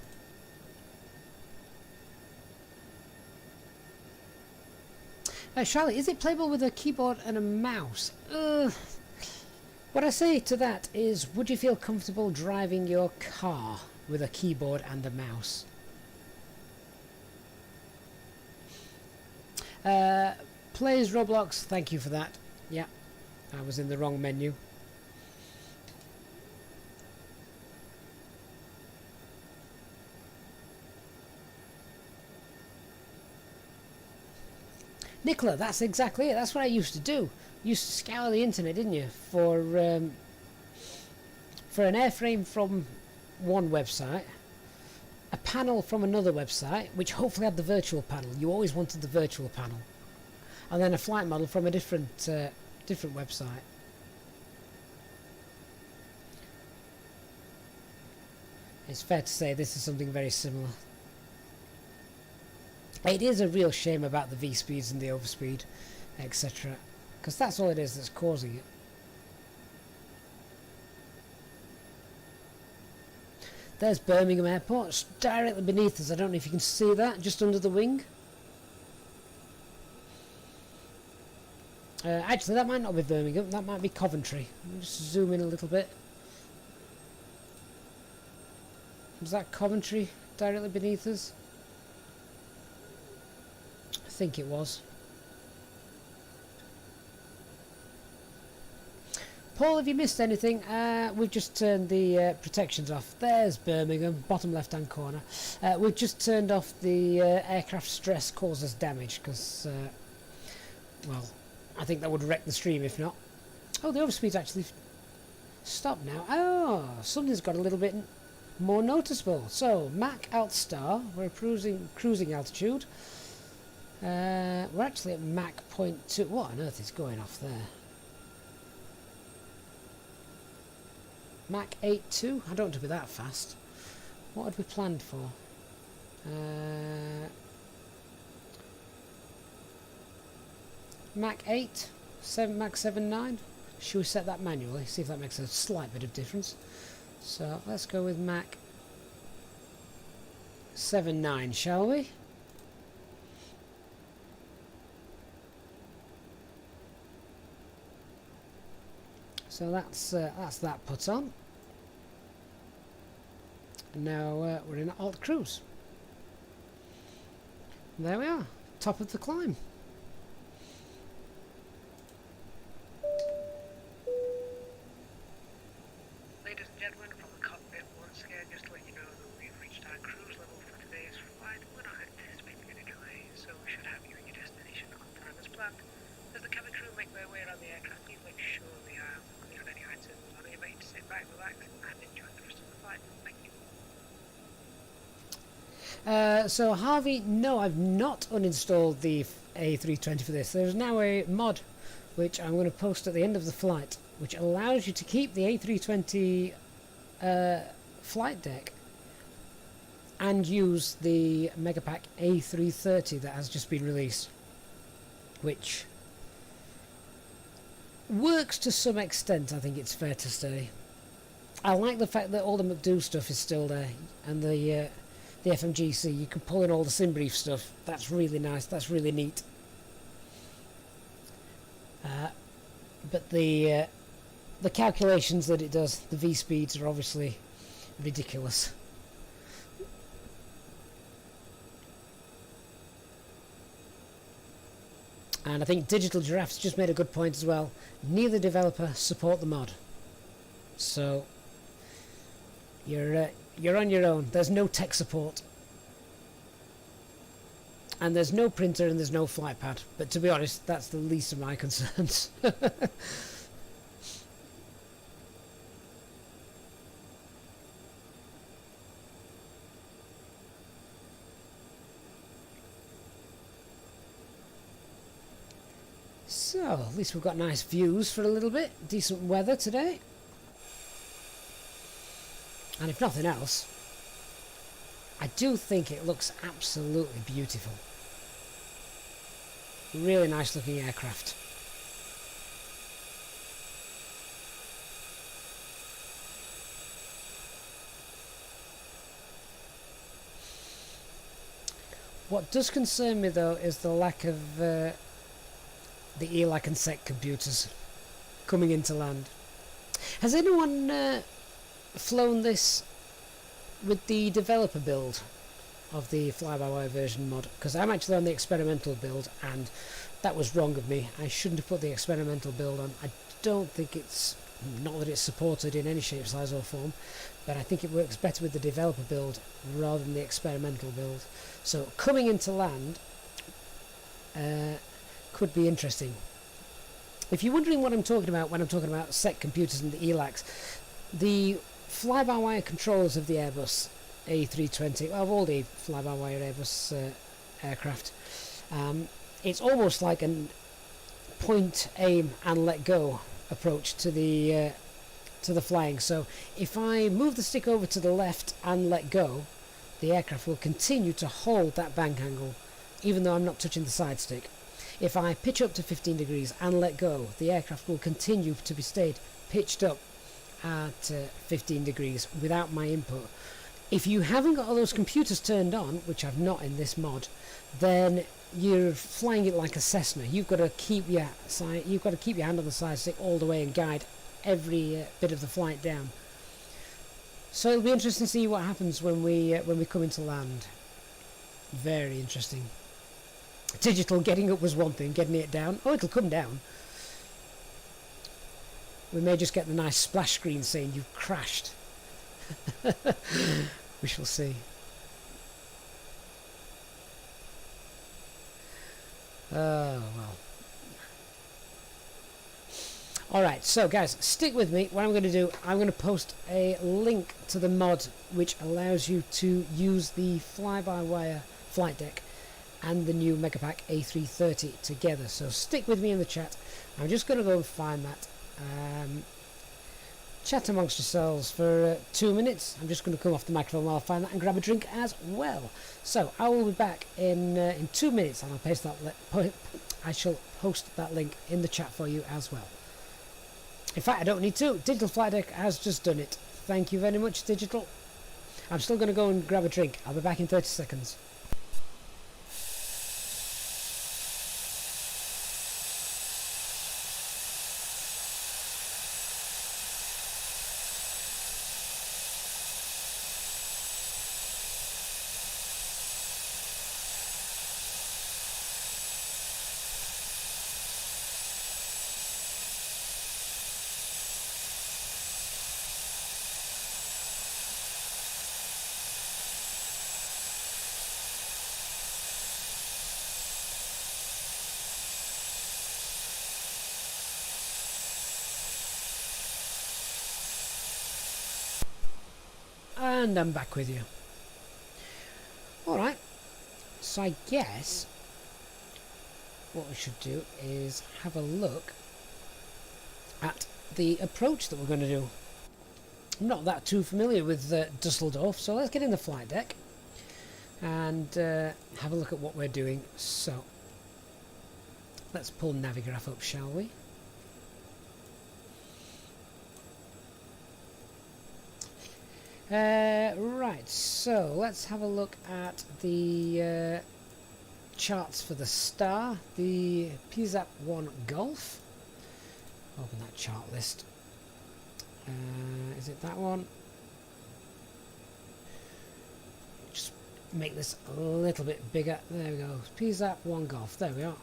Charlie, is it playable with a keyboard and a mouse? What I say to that is, would you feel comfortable driving your car with a keyboard and a mouse? Plays Roblox, thank you for that. Yeah, I was in the wrong menu. Nicola, that's exactly it. That's what I used to do. You used to scour the internet, didn't you, for an airframe from one website, a panel from another website, which hopefully had the virtual panel. You always wanted the virtual panel. And then a flight model from a different website. It's fair to say this is something very similar. It is a real shame about the V-speeds and the overspeed, etc. Because that's all it is that's causing it. There's Birmingham Airport, it's directly beneath us. I don't know if you can see that, just under the wing. Actually, that might not be Birmingham, that might be Coventry. Let me just zoom in a little bit. Was that Coventry directly beneath us? I think it was. Paul, have you missed anything? We've just turned the protections off. There's Birmingham, bottom left hand corner. We've just turned off the aircraft stress causes damage because, well, I think that would wreck the stream if not. Oh, the overspeed's actually stopped now. Oh, something's got a little bit more noticeable. So, Mach Alt Star, we're cruising altitude. We're actually at Mach 0.2. What on earth is going off there? Mach 8.2? I don't want to be that fast. What had we planned for? Mach 8? Mach 7.9? Should we set that manually? See if that makes a slight bit of difference. So let's go with Mach 7.9, shall we? So that's that put on. And now we're in alt cruise. There we are, top of the climb. Ladies and gentlemen, from the cockpit, once again, just to let you know that we've reached our cruise level for today's flight. We're not anticipating any delays, so we should have you in your destination on time as planned. As the cabin crew make their way around the aircraft, please make sure the aisles are clear of any items on your way to sit back, relax, and enjoy the rest of the flight. Thank you. So Harvey, no, I've not uninstalled the A320 for this. There's now a mod which I'm going to post at the end of the flight, which allows you to keep the A320 flight deck and use the Megapack A330 that has just been released, which works to some extent, I think it's fair to say. I like the fact that all the McDo stuff is still there, and the FMGC, you can pull in all the SimBrief stuff. That's really nice, that's really neat. But the calculations that it does, the V-speeds, are obviously ridiculous. And I think Digital Giraffe's just made a good point as well. Neither developer support the mod, so you're on your own. There's no tech support, and there's no printer, and there's no flight pad. But to be honest, that's the least of my concerns. So, at least we've got nice views for a little bit. Decent weather today. And if nothing else, I do think it looks absolutely beautiful. Really nice looking aircraft. What does concern me though is the lack of the ELAC and SEC computers coming into land. Has anyone flown this with the developer build of the FlyByWire version mod? Because I'm actually on the experimental build, and that was wrong of me. I shouldn't have put the experimental build on. I don't think it's, not that it's supported in any shape, size or form, but I think it works better with the developer build rather than the experimental build. So coming into land could be interesting. If you're wondering what I'm talking about when I'm talking about SEC computers and the ELACs, the fly-by-wire controls of the Airbus A320, of all the fly-by-wire Airbus aircraft. It's almost like a point, aim and let go approach to the flying. So if I move the stick over to the left and let go, the aircraft will continue to hold that bank angle even though I'm not touching the side stick. If I pitch up to 15 degrees and let go, the aircraft will continue to be stayed pitched up at 15 degrees without my input. If you haven't got all those computers turned on, which I've not in this mod, then you're flying it like a Cessna. You've got to keep your hand on the side stick all the way and guide every bit of the flight down. So it'll be interesting to see what happens when we come into land. Very interesting. Digital getting up was one thing, getting it down. Oh, it'll come down. We may just get the nice splash screen saying you've crashed. We shall see. Oh, well. Alright, so guys, stick with me. What I'm going to do, I'm going to post a link to the mod which allows you to use the fly-by-wire flight deck and the new Megapack A330 together. So stick with me in the chat. I'm just going to go and find that. Chat amongst yourselves for 2 minutes. I'm just going to come off the microphone while I find that and grab a drink as well. So I will be back in 2 minutes, and I'll paste that. I shall post that link in the chat for you as well. In fact, I don't need to. Digital Flight Deck has just done it. Thank you very much, Digital. I'm still going to go and grab a drink. I'll be back in 30 seconds. And I'm back with you. Alright, so I guess what we should do is have a look at the approach that we're going to do. I'm not that too familiar with Dusseldorf, so let's get in the flight deck and have a look at what we're doing. So let's pull Navigraph up, shall we? Right, so let's have a look at the charts for the star, the PSAP 1 Golf. Open that chart list. Is it that one? Just make this a little bit bigger. There we go. PSAP 1 Golf. There we are.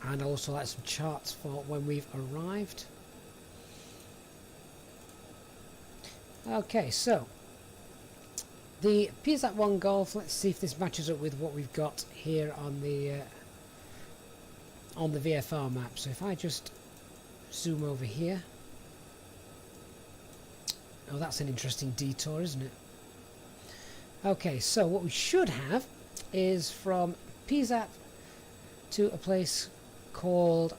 And also like some charts for when we've arrived. Okay, so the PSAP 1 Golf, let's see if this matches up with what we've got here on the VFR map. So if I just zoom over here. Oh, that's an interesting detour, isn't it? Okay, so what we should have is from PSAP to a place called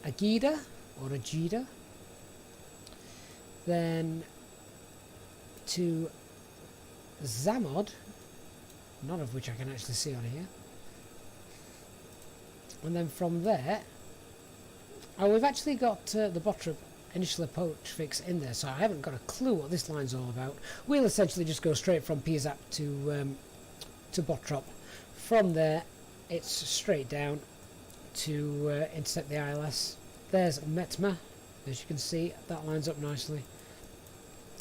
Agida, or Agida, then to Zamod, none of which I can actually see on here, and then from there, oh, we've actually got the Bottrop initial approach fix in there, so I haven't got a clue what this line's all about. We'll essentially just go straight from PSAP to Bottrop. From there, it's straight down to intercept the ILS. There's Metma, as you can see, that lines up nicely.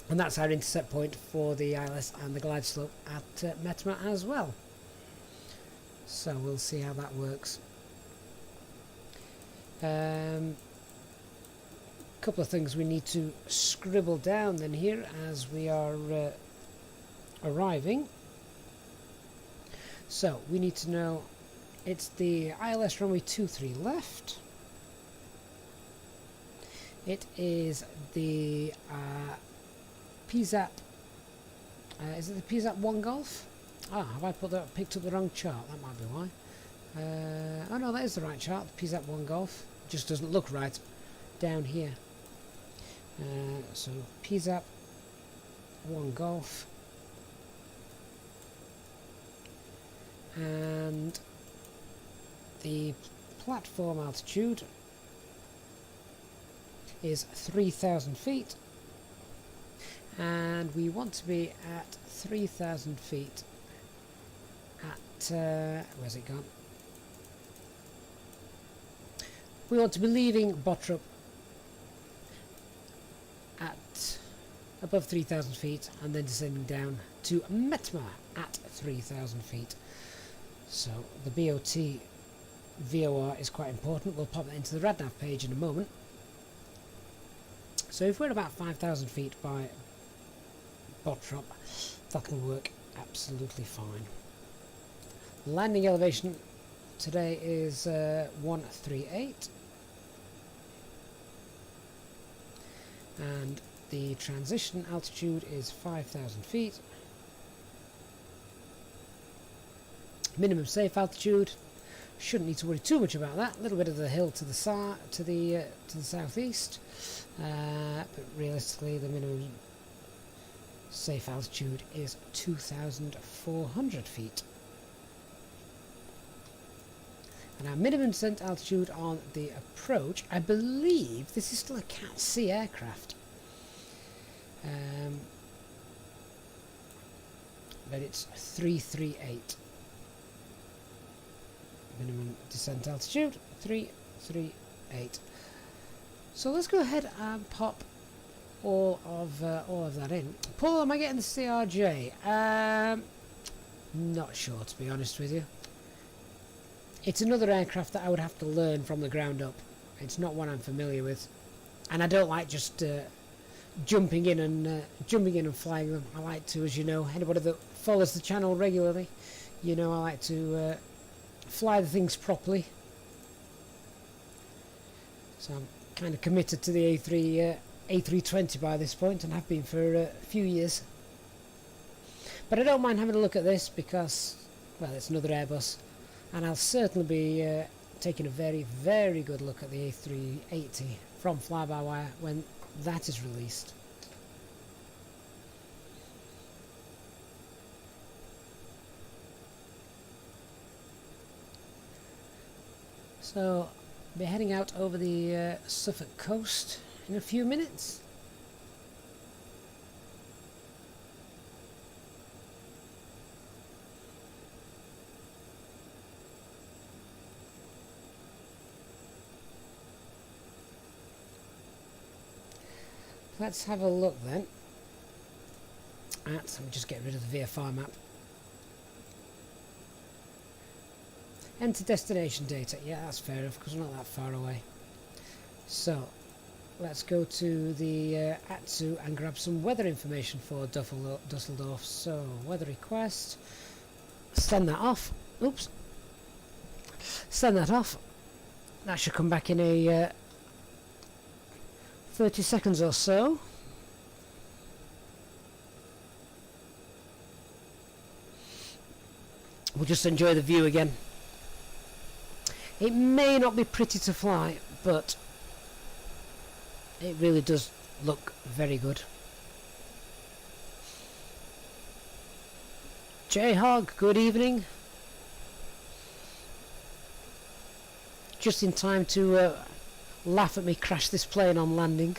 And that's our intercept point for the ILS and the glide slope at Metma as well. So we'll see how that works. Couple of things we need to scribble down then here as we are arriving. So we need to know it's the ILS runway 23 left. It is the PZAP. Is it the PZAP 1 Golf? Ah, have I picked up the wrong chart? That might be why. Oh no, that is the right chart. The PZAP 1 Golf. Just doesn't look right down here. So PZAP 1 Golf. And the platform altitude is 3,000 feet, and we want to be at 3,000 feet at where's it gone? We want to be leaving Bottrup at above 3,000 feet and then descending down to Metmar at 3,000 feet. So the BOT VOR is quite important. We'll pop that into the RadNav page in a moment. So if we're about 5,000 feet by Bottrup, that'll work absolutely fine. Landing elevation today is 138, and the transition altitude is 5,000 feet. Minimum safe altitude, shouldn't need to worry too much about that. A little bit of the hill to the southeast, but realistically the minimum safe altitude is 2,400 feet. And our minimum descent altitude on the approach, I believe this is still a Cat C aircraft, but it's 338. Minimum descent altitude 338. So let's go ahead and pop all of that in. Paul, am I getting the CRJ? Not sure, to be honest with you. It's another aircraft that I would have to learn from the ground up. It's not one I'm familiar with, and I don't like just jumping in and flying them. I like to, as you know, anybody that follows the channel regularly, you know, I like to fly the things properly. So I'm kind of committed to the A320 by this point, and have been for a few years. But I don't mind having a look at this because, well, it's another Airbus, and I'll certainly be taking a very, very good look at the A380 from FlyByWire when that is released. So, I'll be heading out over the Suffolk coast in a few minutes. Let's have a look then at, let me just get rid of the VFR map. Enter destination data. Yeah, that's fair enough because we're not that far away. So let's go to the ATSU and grab some weather information for Dusseldorf. So weather request. Send that off. Oops. Send that off. That should come back in a 30 seconds or so. We'll just enjoy the view again. It may not be pretty to fly, but it really does look very good. J-Hog, good evening. Just in time to laugh at me crash this plane on landing.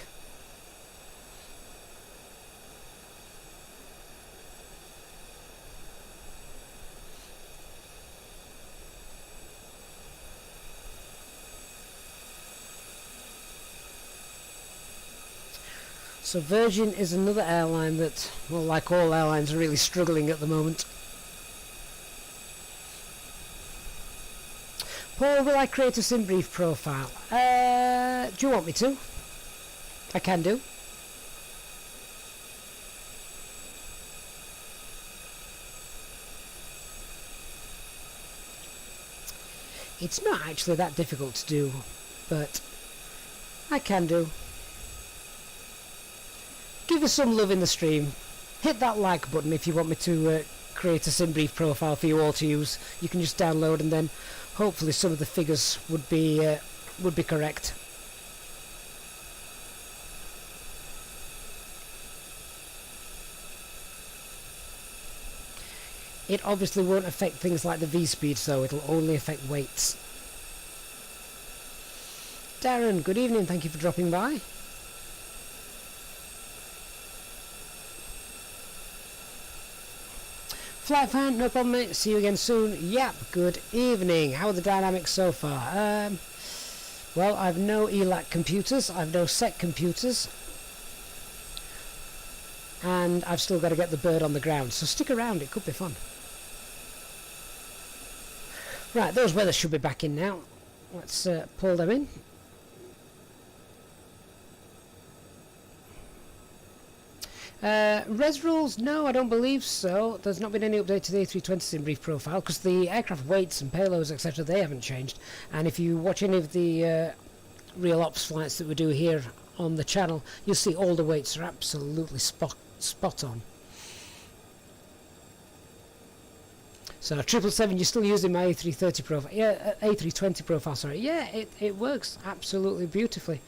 So Virgin is another airline that, well, like all airlines, are really struggling at the moment. Paul, will I create a sim brief profile? Do you want me to? I can do. It's not actually that difficult to do, but I can do. give us some love in the stream. Hit that like button if you want me to create a SimBrief profile for you all to use. You can just download, and then hopefully some of the figures would be correct. It obviously won't affect things like the V-speeds though, it'll only affect weights. Darren, good evening, thank you for dropping by. Flight fan, no problem mate, see you again soon. Yep, good evening. How are the dynamics so far? Well, I've no ELAC computers, I've no SEC computers, and I've still got to get the bird on the ground, so stick around, it could be fun. Right, those weathers should be back in now. Let's pull them in. Res rules? No, I don't believe so. There's not been any update to the A320 SimBrief profile, because the aircraft weights and payloads, etc., they haven't changed. And if you watch any of the real ops flights that we do here on the channel, you'll see all the weights are absolutely spot on. So 777, you're still using my A330 profile, yeah, A320 profile, sorry. Yeah, it works absolutely beautifully.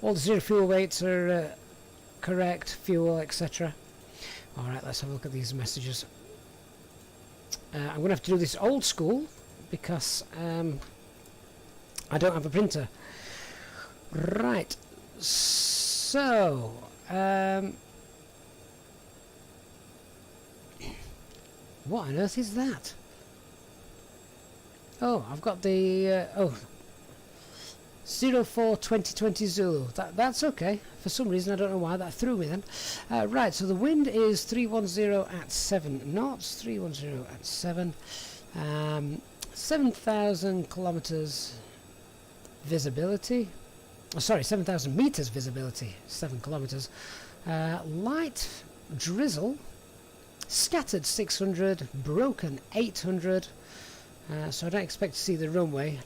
All the zero fuel weights are correct, fuel, etc. Alright, let's have a look at these messages. I'm going to have to do this old school, because I don't have a printer. Right, so what on earth is that? Oh, I've got the 04 2020 Zulu. That's okay. For some reason, I don't know why that threw me then. Right, so the wind is 310 at 7 knots. 310 at 7. 7,000 kilometers visibility. Oh, sorry, 7,000 meters visibility. 7 kilometers. Light drizzle. Scattered 600, broken 800, so I don't expect to see the runway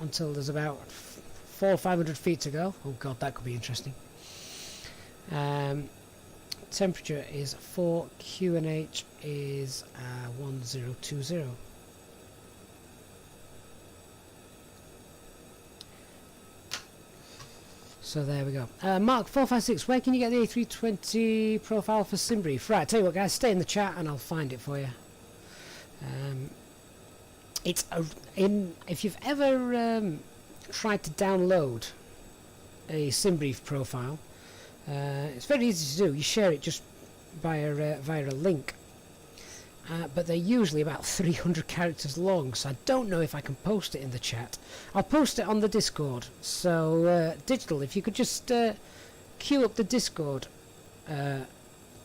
until there's about 400 or 500 feet to go. Oh god, that could be interesting. Temperature is 4, QNH is 1020. So there we go. Mark 456, where can you get the A320 profile for SimBrief? Right, tell you what guys, stay in the chat and I'll find it for you. If you've ever tried to download a SimBrief profile, it's very easy to do. You share it just via a link. But they're usually about 300 characters long, so I don't know if I can post it in the chat. I'll post it on the Discord. So, Digital, if you could just queue up the Discord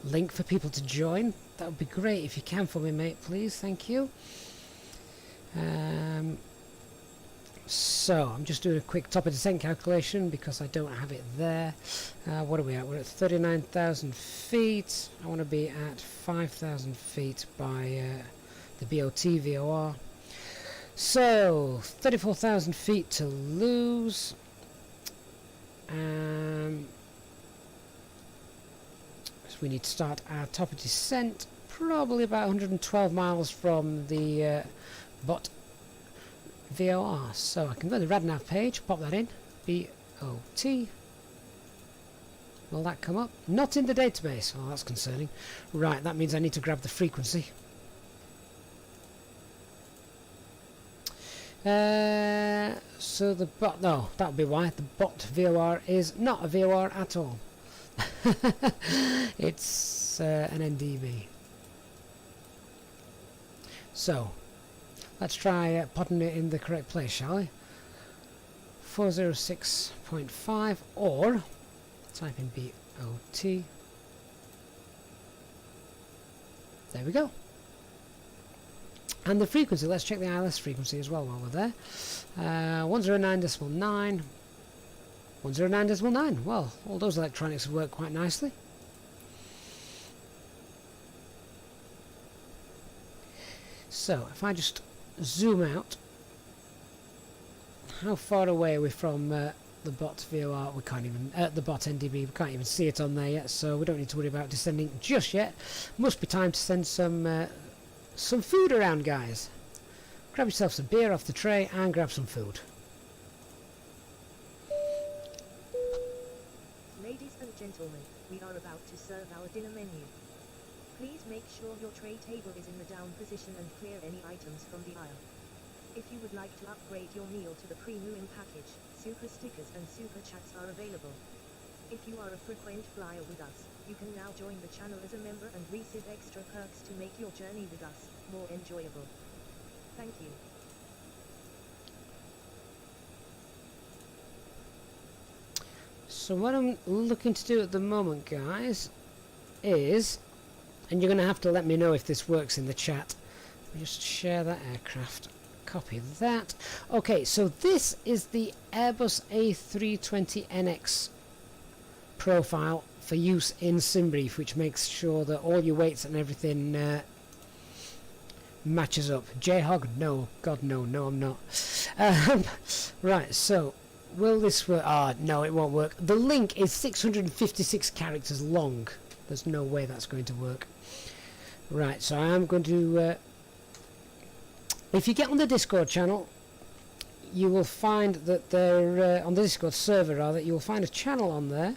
link for people to join, that would be great if you can for me, mate, please. Thank you. So, I'm just doing a quick top of descent calculation because I don't have it there. What are we at? We're at 39,000 feet. I want to be at 5,000 feet by the BOT VOR. So, 34,000 feet to lose. So we need to start our top of descent, probably about 112 miles from the BOT VOR. So I can go to the RadNav page, pop that in, BOT. Will that come up? Not in the database. Oh, that's concerning. Right, that means I need to grab the frequency. So the bot, no, that would be why. The BOT VOR is not a VOR at all. It's an NDB. So, let's try putting it in the correct place, shall we? 406.5, or type in BOT. There we go. And the frequency, let's check the ILS frequency as well while we're there. 109.9. 109.9. Well, all those electronics work quite nicely. So, if I just zoom out, how far away are we from the bot VOR, we can't even, the bot NDB, we can't even see it on there yet, so we don't need to worry about descending just yet. Must be time to send some food around, guys. Grab yourself some beer off the tray and grab some food. Ladies and gentlemen, we are about to serve our dinner menu. Please make sure your tray table is in the down position and clear any items from the aisle. If you would like to upgrade your meal to the premium package, super stickers and super chats are available. If you are a frequent flyer with us, you can now join the channel as a member and receive extra perks to make your journey with us more enjoyable. Thank you. So what I'm looking to do at the moment, guys, is, and you're going to have to let me know if this works in the chat. Let me just share that aircraft. Copy that. Okay, so this is the Airbus A320NX profile for use in SimBrief, which makes sure that all your weights and everything matches up. J-Hog? No. God, no. No, I'm not. Right, so will this work? Ah, no, it won't work. The link is 656 characters long. There's no way that's going to work. Right, so I am going to... if you get on the Discord channel, you will find that there, on the Discord server rather, you will find a channel on there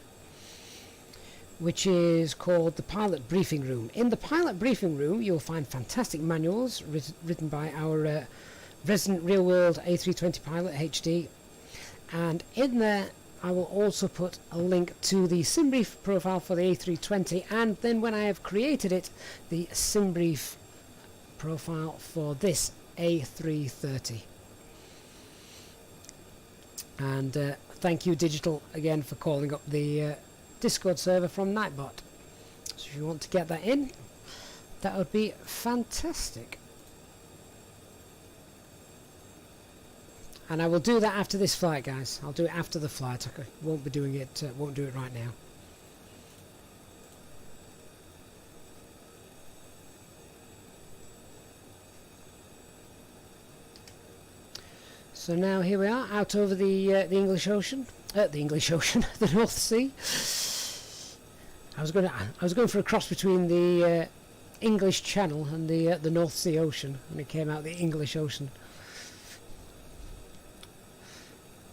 which is called the Pilot Briefing Room. In the Pilot Briefing Room you'll find fantastic manuals written by our resident real-world A320 pilot HD, and in there I will also put a link to the SimBrief profile for the A320, and then when I have created it, the SimBrief profile for this A330. And thank you Digital again for calling up the Discord server from Nightbot. So if you want to get that in, that would be fantastic. And I will do that after this flight, guys. I'll do it after the flight. I won't be doing it. Won't do it right now. So now here we are out over the English Ocean, the English Ocean, the North Sea. I was going for a cross between the English Channel and the North Sea Ocean, and it came out the English Ocean.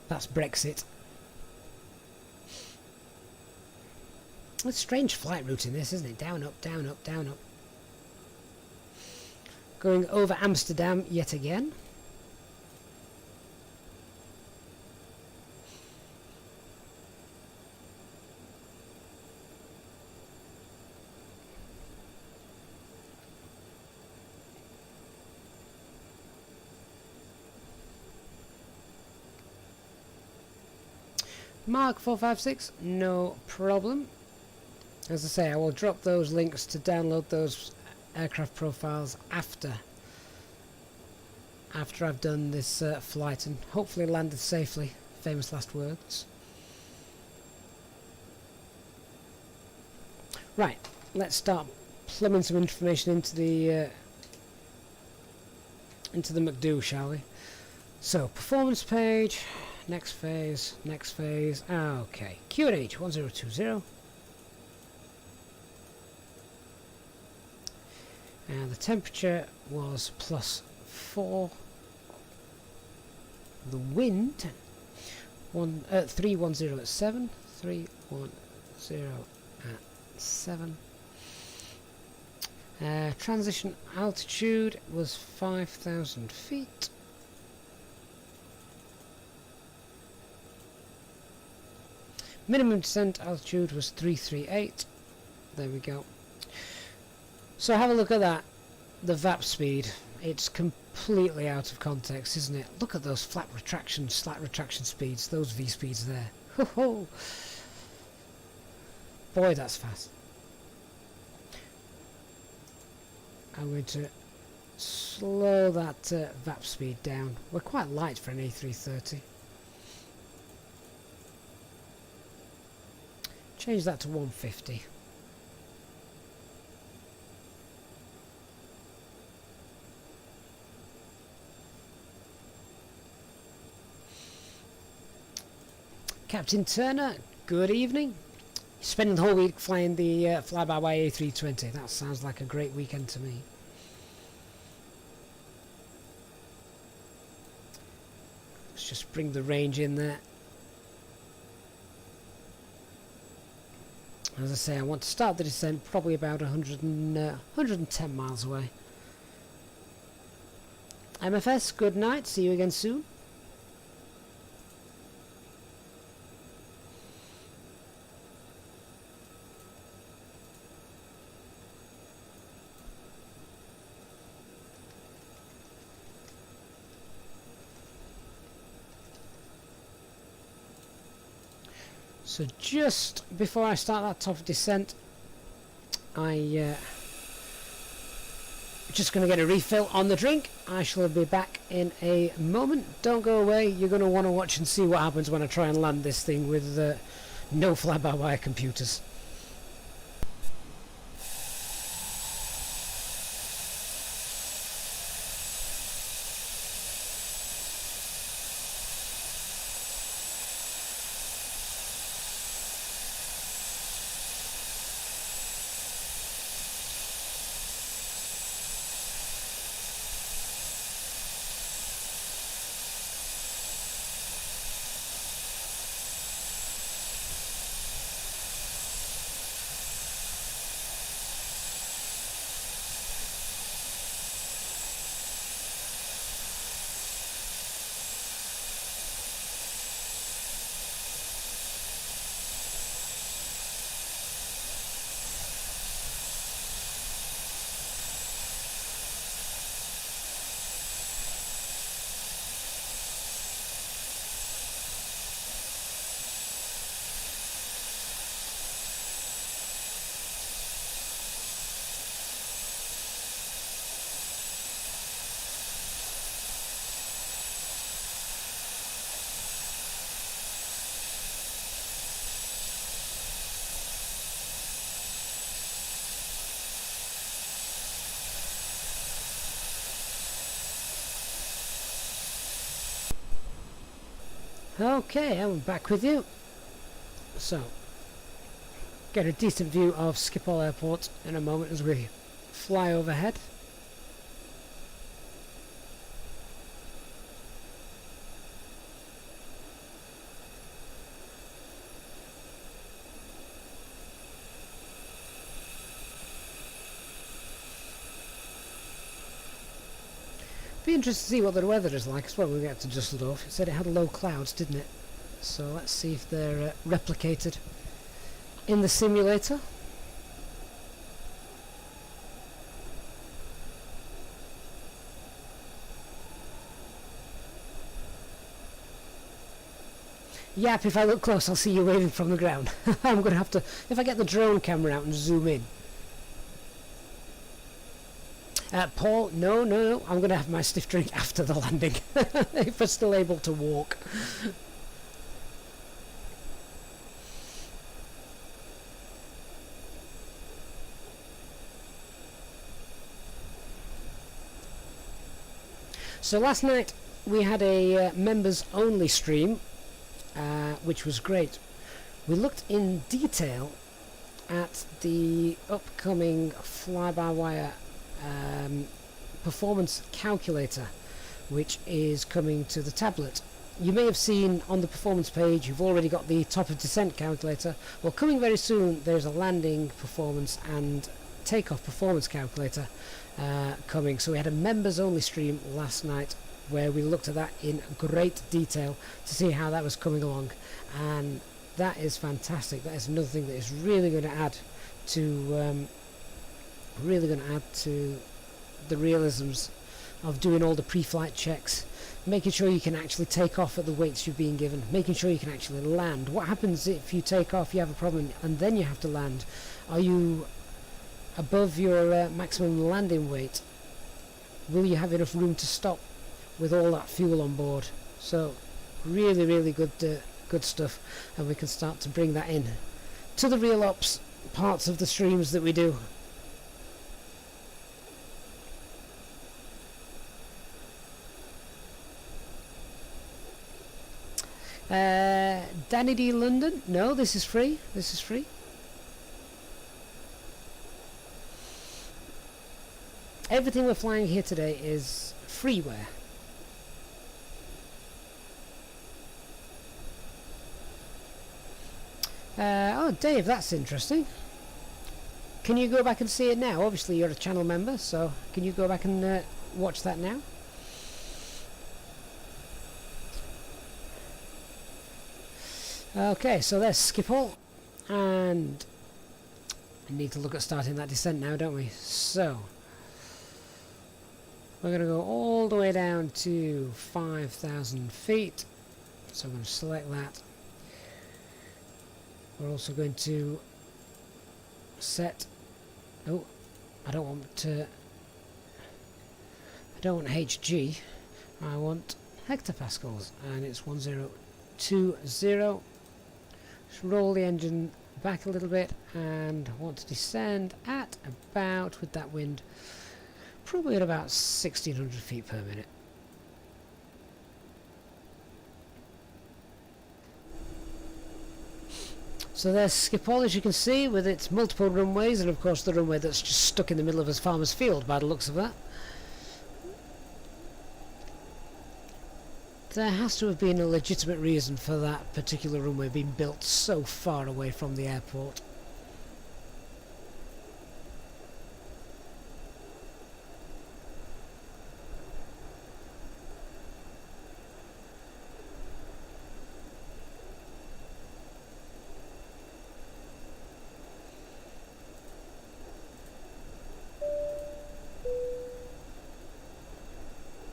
That's Brexit. It's a strange flight route in this, isn't it? Down, up, down, up, down, up. Going over Amsterdam yet again. Mark 456, no problem. As I say, I will drop those links to download those aircraft profiles after I've done this flight and hopefully landed safely. Famous last words. Right, let's start plumbing some information into the McDo, shall we? So, performance page. Next phase, next phase. Okay, QNH 1020. And the temperature was +4. The wind 310 at 7. 310 at 7. Transition altitude was 5,000 feet. Minimum descent altitude was 338. There we go. So have a look at that. The VAP speed. It's completely out of context, isn't it? Look at those flat retraction, slat retraction speeds. Those V speeds there. Ho ho! Boy, that's fast. I'm going to slow that VAP speed down. We're quite light for an A330. Change that to 150. Captain Turner, good evening. Spending the whole week flying the FlyByWire A330. That sounds like a great weekend to me. Let's just bring the range in there. As I say, I want to start the descent probably about 110 miles away. MFS, good night. See you again soon. So just before I start that top descent, just going to get a refill on the drink. I shall be back in a moment. Don't go away. You're going to want to watch and see what happens when I try and land this thing with no fly-by-wire computers. Okay, I'm back with you. So, get a decent view of Schiphol Airport in a moment as we fly overhead. Be interested to see what the weather is like as well when we get to Dusseldorf. It said it had low clouds, didn't it? So let's see if they're replicated in the simulator. Yep, if I look close I'll see you waving from the ground. I'm going to have to, if I get the drone camera out and zoom in. Paul, no, I'm going to have my stiff drink after the landing, if we're still able to walk. So last night we had a members only stream, which was great. We looked in detail at the upcoming fly-by-wire performance calculator, which is coming to the tablet. You may have seen on the performance page you've already got the top of descent calculator. Well, coming very soon there's a landing performance and takeoff performance calculator coming. So we had a members only stream last night where we looked at that in great detail to see how that was coming along, and that is fantastic. That is another thing that is really going to add to the realisms of doing all the pre-flight checks, making sure you can actually take off at the weights you're being given, making sure you can actually land. What happens if you take off, you have a problem, and then you have to land? Are you above your maximum landing weight? Will you have enough room to stop with all that fuel on board? So really good stuff, and we can start to bring that in to the real ops parts of the streams that we do. Danny D London. No, this is free. This is free. Everything we're flying here today is freeware. Oh, Dave, that's interesting. Can you go back and see it now? Obviously, you're a channel member, so can you go back and watch that now? Okay, so there's Schiphol, and we need to look at starting that descent now, don't we? So we're going to go all the way down to 5,000 feet. So I'm going to select that. We're also going to set. Oh, I don't want HG. I want hectopascals, and it's 1020. Just roll the engine back a little bit, and I want to descend at about, with that wind, probably at about 1,600 feet per minute. So there's Schiphol, as you can see, with its multiple runways, and of course the runway that's just stuck in the middle of his farmer's field by the looks of that. There has to have been a legitimate reason for that particular runway being built so far away from the airport.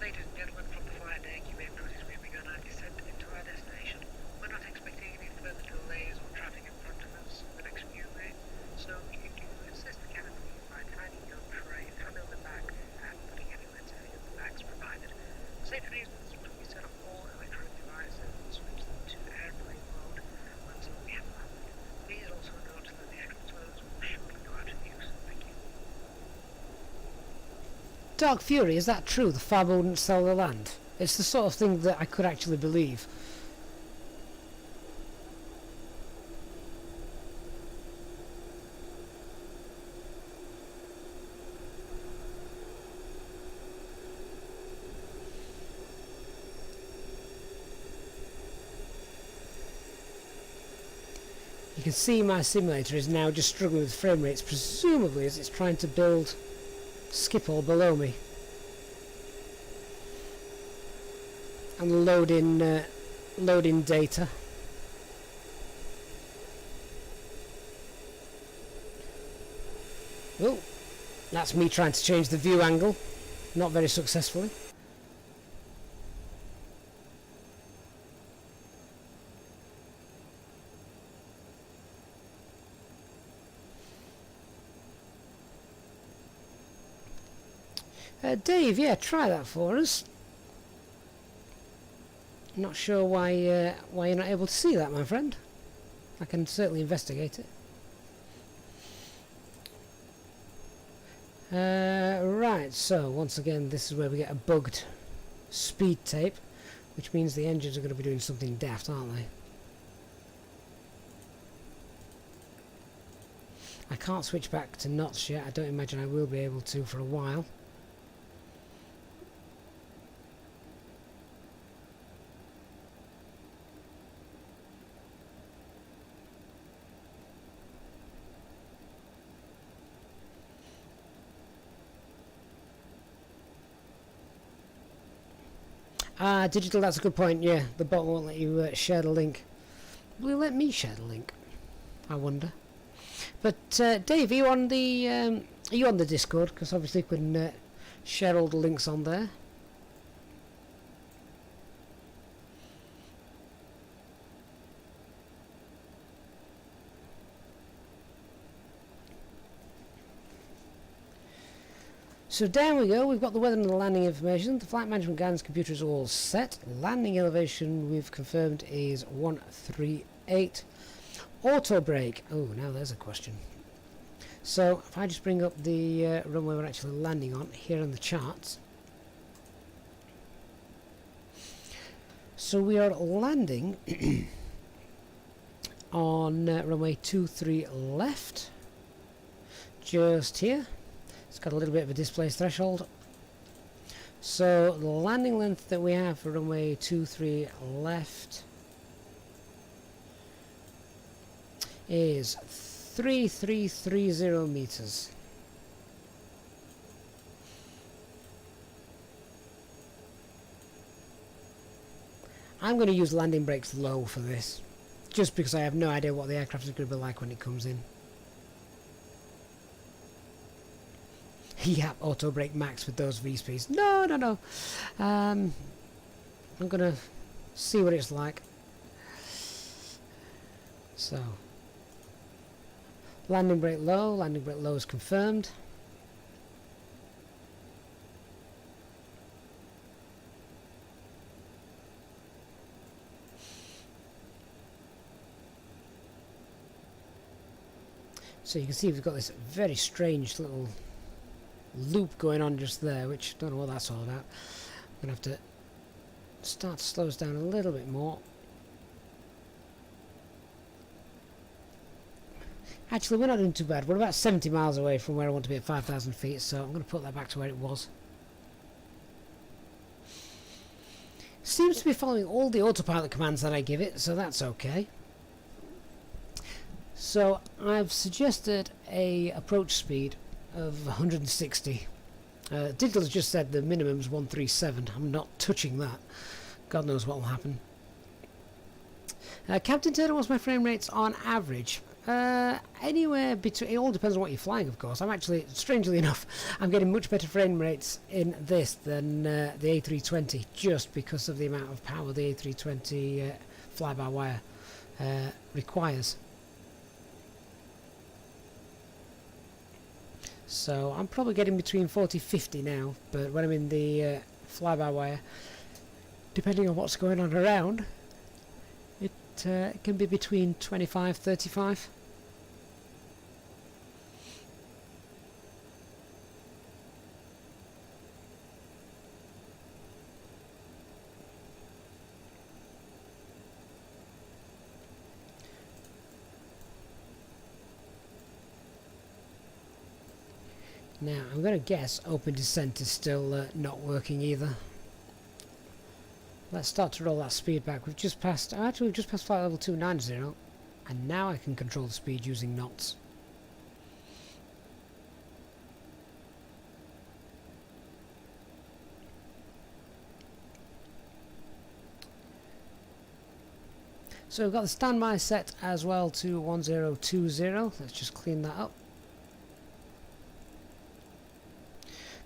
Ladies and gentlemen, from the flight deck, you may have noticed we've begun our descent into our destination. We're not expecting any further delays or traffic in front of us in the next few minutes, so if you assist the cabin crew by tidying your trays, handling the bag, and putting any lenses in the bags provided. For safety reasons, we set off all electronic devices and switch them to airplane mode until we have landed. Please also note that the aircraft motors will shortly go out of use. Thank you. Dark Fury, is that true? The farmer wouldn't sell the land? It's the sort of thing that I could actually believe. You can see my simulator is now just struggling with frame rates, presumably as it's trying to build Schiphol below me and load in data. Oh, that's me trying to change the view angle, not very successfully. Dave, yeah, try that for us. Not sure why you're not able to see that, my friend. I can certainly investigate it. Right, so once again, this is where we get a bugged speed tape, which means the engines are going to be doing something daft, aren't they? I can't switch back to knots yet. I don't imagine I will be able to for a while. Ah, digital, that's a good point, yeah. The bot won't let you share the link. Will it let me share the link? I wonder. But Dave, are you on the Discord? Because obviously we can share all the links on there. So down we go, we've got the weather and the landing information. The flight management guidance computer is all set. Landing elevation we've confirmed is 138. Auto brake. Oh, now there's a question. So if I just bring up the runway we're actually landing on here on the charts. So we are landing on runway 23 left, just here. It's got a little bit of a displace threshold. So the landing length that we have for runway 23 left is 3330 meters. I'm going to use landing brakes low for this, just because I have no idea what the aircraft is going to be like when it comes in. Yeah, auto brake max with those V-speeds. No. I'm going to see what it's like. So, landing brake low is confirmed. So you can see we've got this very strange little loop going on just there, which I don't know what that's all about. I'm going to have to start to slow us down a little bit more. Actually, we're not doing too bad. We're about 70 miles away from where I want to be at 5,000 feet, so I'm going to put that back to where it was. Seems to be following all the autopilot commands that I give it, so that's okay. So I've suggested a approach speed of 160. Digital has just said the minimum is 137. I'm not touching that. God knows what will happen. Captain Turner, what's my frame rates on average? Anywhere between, it all depends on what you're flying, of course. I'm actually, strangely enough, I'm getting much better frame rates in this than the A320, just because of the amount of power the A320 fly-by-wire requires. So I'm probably getting between 40-50 now, but when I'm in the fly-by-wire, depending on what's going on around, it can be between 25-35. Now, I'm going to guess open descent is still not working either. Let's start to roll that speed back. We've just passed, actually we've just passed flight level 290, and now I can control the speed using knots. So we've got the standby set as well to 1020. Let's just clean that up.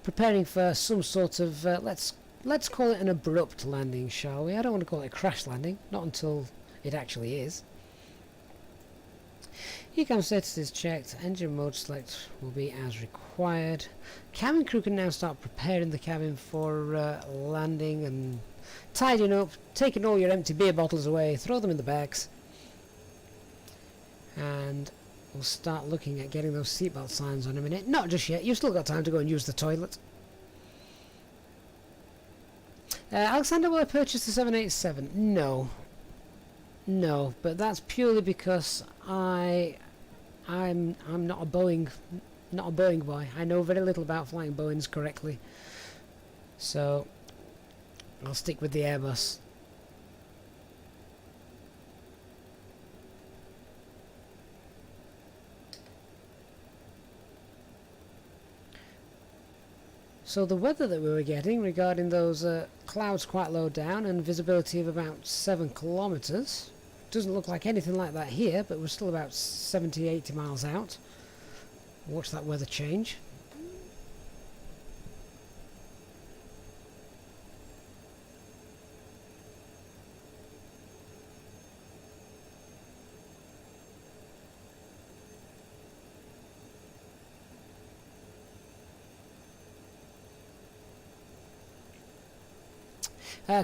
Preparing for some sort of let's call it an abrupt landing, shall we? I don't want to call it a crash landing, not until it actually is. Ecam status is checked, engine mode select will be as required. Cabin crew can now start preparing the cabin for landing and tidying up, taking all your empty beer bottles away, throw them in the bags, and we'll start looking at getting those seatbelt signs on in a minute. Not just yet, you've still got time to go and use the toilet. Alexander, will I purchase the 787? No. No, but that's purely because I'm not a Boeing boy. I know very little about flying Boeings correctly. So I'll stick with the Airbus. So the weather that we were getting regarding those clouds quite low down and visibility of about 7 kilometers, doesn't look like anything like that here, but we're still about 70-80 miles out. Watch that weather change.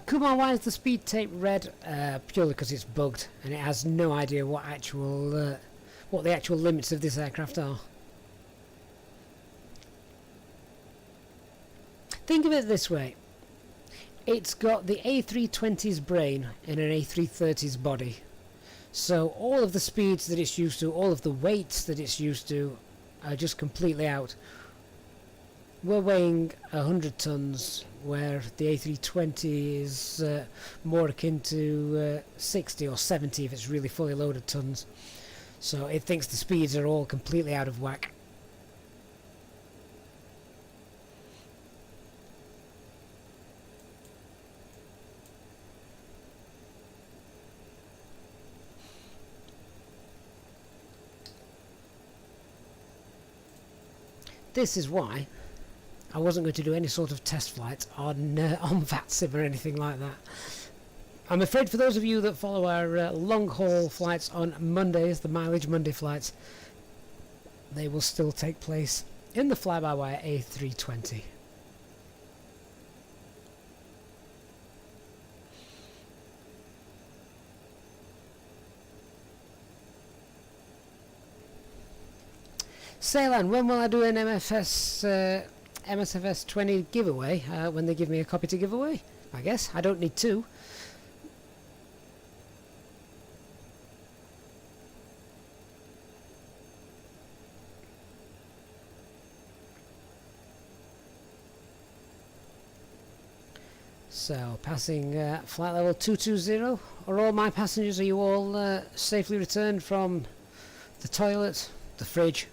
Kumar, why is the speed tape red? Purely because it's bugged and it has no idea what what the actual limits of this aircraft are. Think of it this way. It's got the A320's brain in an A330's body. So all of the speeds that it's used to, all of the weights that it's used to, are just completely out. We're weighing 100 tons, where the A320 is more akin to 60 or 70 if it's really fully loaded tons. So it thinks the speeds are all completely out of whack. This is why I wasn't going to do any sort of test flight on VATSIM or anything like that. I'm afraid for those of you that follow our long-haul flights on Mondays, the Mileage Monday flights, they will still take place in the FlyByWire A320. Ceylan, when will I do an MSFS 20 giveaway? When they give me a copy to give away, I guess. I don't need two. So, passing flight level 220. Are all my passengers, are you all safely returned from the toilet, the fridge,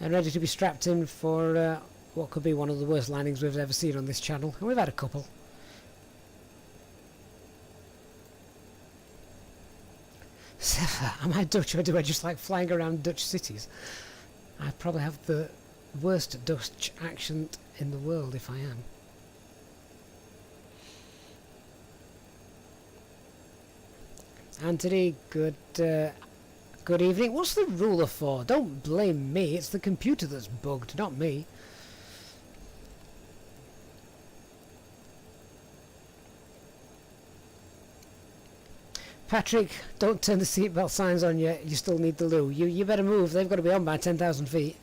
and ready to be strapped in for what could be one of the worst landings we've ever seen on this channel? And we've had a couple. Am I Dutch, or do I just like flying around Dutch cities? I probably have the worst Dutch accent in the world if I am. Anthony, good evening. What's the ruler for? Don't blame me. It's the computer that's bugged, not me. Patrick, don't turn the seatbelt signs on yet. You still need the loo. You better move. They've got to be on by 10,000 feet.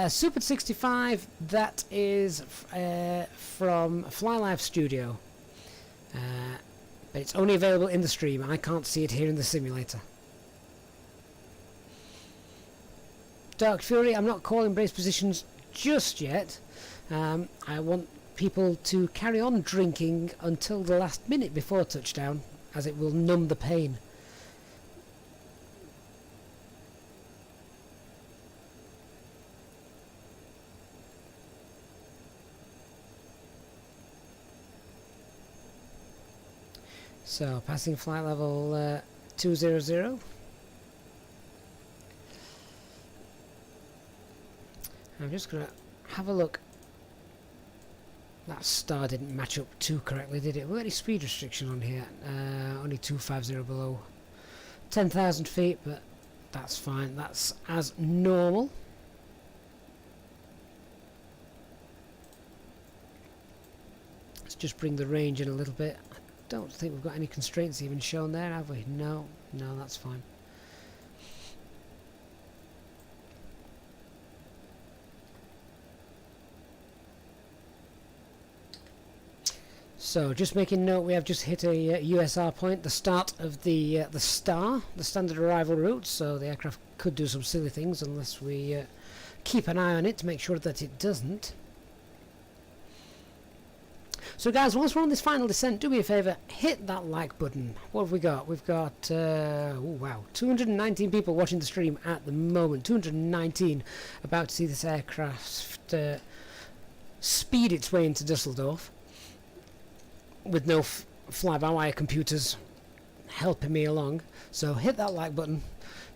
Super 65, that is from FlyLife Studio. But it's only available in the stream. I can't see it here in the simulator. Dark Fury, I'm not calling brace positions just yet. I want people to carry on drinking until the last minute before touchdown, as it will numb the pain. So, passing flight level 200. I'm just going to have a look. That star didn't match up too correctly, did it? We've got any speed restriction on here? Only 250 below 10,000 feet, but that's fine. That's as normal. Let's just bring the range in a little bit. I don't think we've got any constraints even shown there, have we? No, that's fine. So, just making note, we have just hit a USR point, the start of the STAR, the standard arrival route, so the aircraft could do some silly things unless we keep an eye on it to make sure that it doesn't. So guys, once we're on this final descent, do me a favour, hit that like button. What have we got? We've got, oh wow, 219 people watching the stream at the moment. 219 about to see this aircraft speed its way into Dusseldorf with no fly-by-wire computers helping me along. So hit that like button,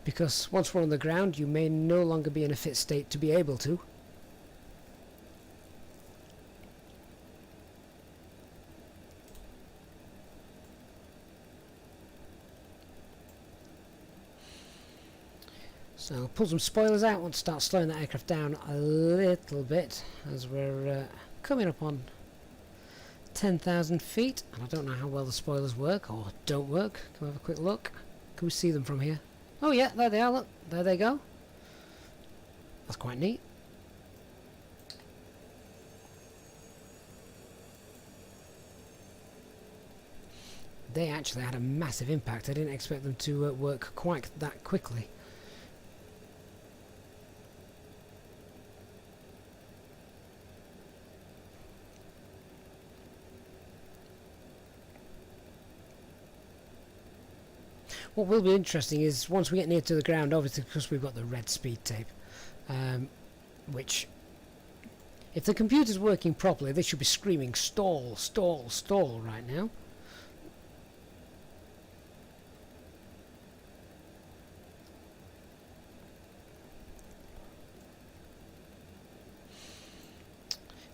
because once we're on the ground, you may no longer be in a fit state to be able to. So pull some spoilers out. Want to start slowing that aircraft down a little bit as we're coming up on 10,000 feet. And I don't know how well the spoilers work or don't work. Can we have a quick look? Can we see them from here? Oh yeah, there they are. Look, there they go. That's quite neat. they actually had a massive impact. I didn't expect them to work quite that quickly. What will be interesting is once we get near to the ground, obviously because we've got the red speed tape, which, if the computer's working properly, they should be screaming stall, stall, stall right now.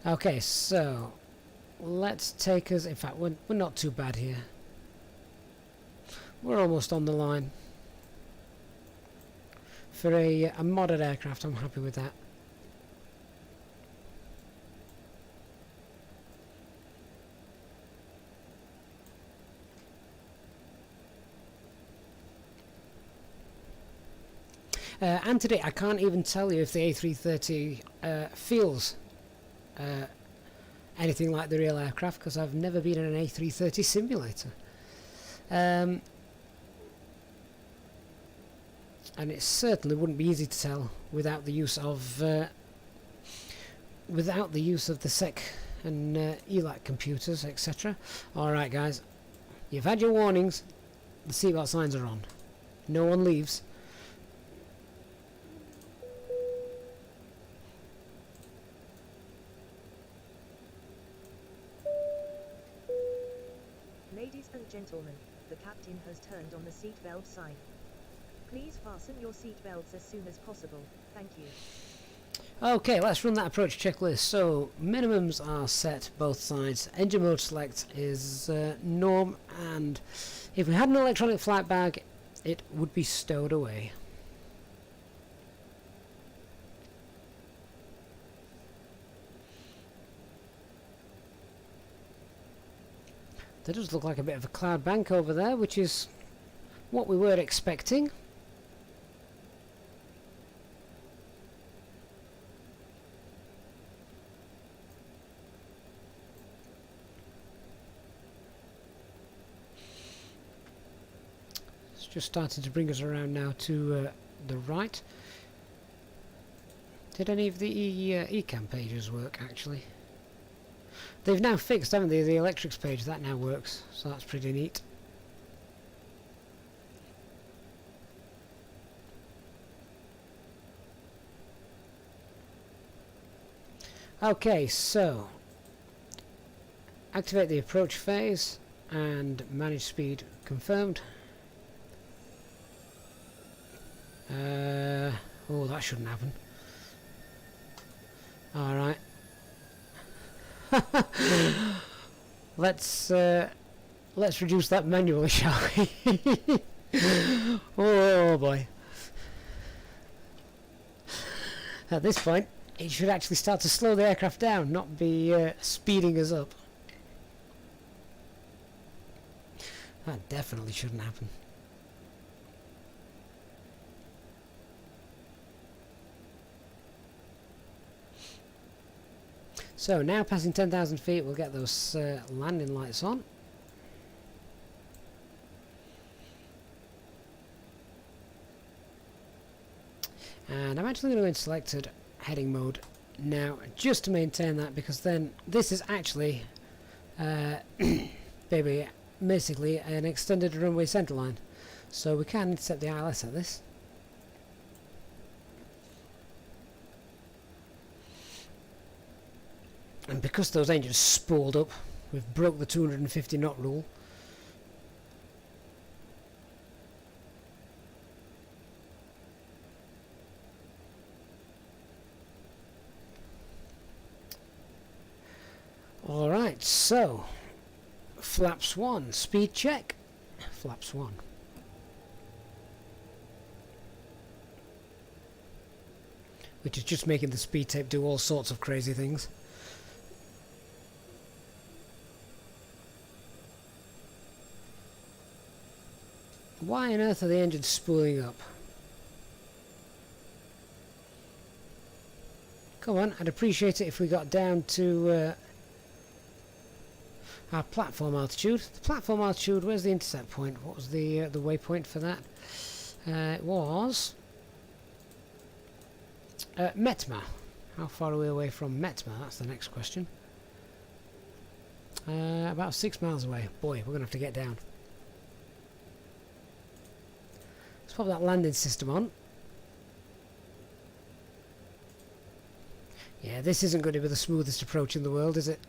Okay, so let's take us, in fact we're not too bad here. We're almost on the line. For a modded aircraft, I'm happy with that. And today I can't even tell you if the A330 feels anything like the real aircraft, because I've never been in an A330 simulator. And it certainly wouldn't be easy to tell without the use of the SEC and ELAC computers, etc. Alright guys, you've had your warnings, the seatbelt signs are on. No one leaves. Ladies and gentlemen, the captain has turned on the seatbelt sign. Please fasten your seatbelts as soon as possible. Thank you. Okay, let's run that approach checklist. So, minimums are set both sides. Engine mode select is norm, and if we had an electronic flight bag, it would be stowed away. There does look like a bit of a cloud bank over there, which is what we were expecting. It's just starting to bring us around now to the right. Did any of the eCam pages work, actually? They've now fixed, haven't they, the electrics page? That now works, so that's pretty neat. Okay, so activate the approach phase and manage speed confirmed. Oh, that shouldn't happen. Alright. Let's reduce that manually, shall we? Oh boy. At this point, it should actually start to slow the aircraft down, not be speeding us up. That definitely shouldn't happen. So now passing 10,000 feet, we'll get those landing lights on. And I'm actually going to go in selected heading mode now, just to maintain that, because then this is actually basically an extended runway centerline, so we can intercept the ILS at this. And because those engines spooled up, we've broke the 250 knot rule. Alright, so flaps 1, speed check. Flaps 1. Which is just making the speed tape do all sorts of crazy things. Why on earth are the engines spooling up? Come on, I'd appreciate it if we got down to Our platform altitude. The platform altitude, where's the intercept point? What was the waypoint for that? It was Metma. How far are we away from Metma? That's the next question. About 6 miles away. Boy, we're going to have to get down. Let's pop that landing system on. Yeah, this isn't going to be the smoothest approach in the world, is it?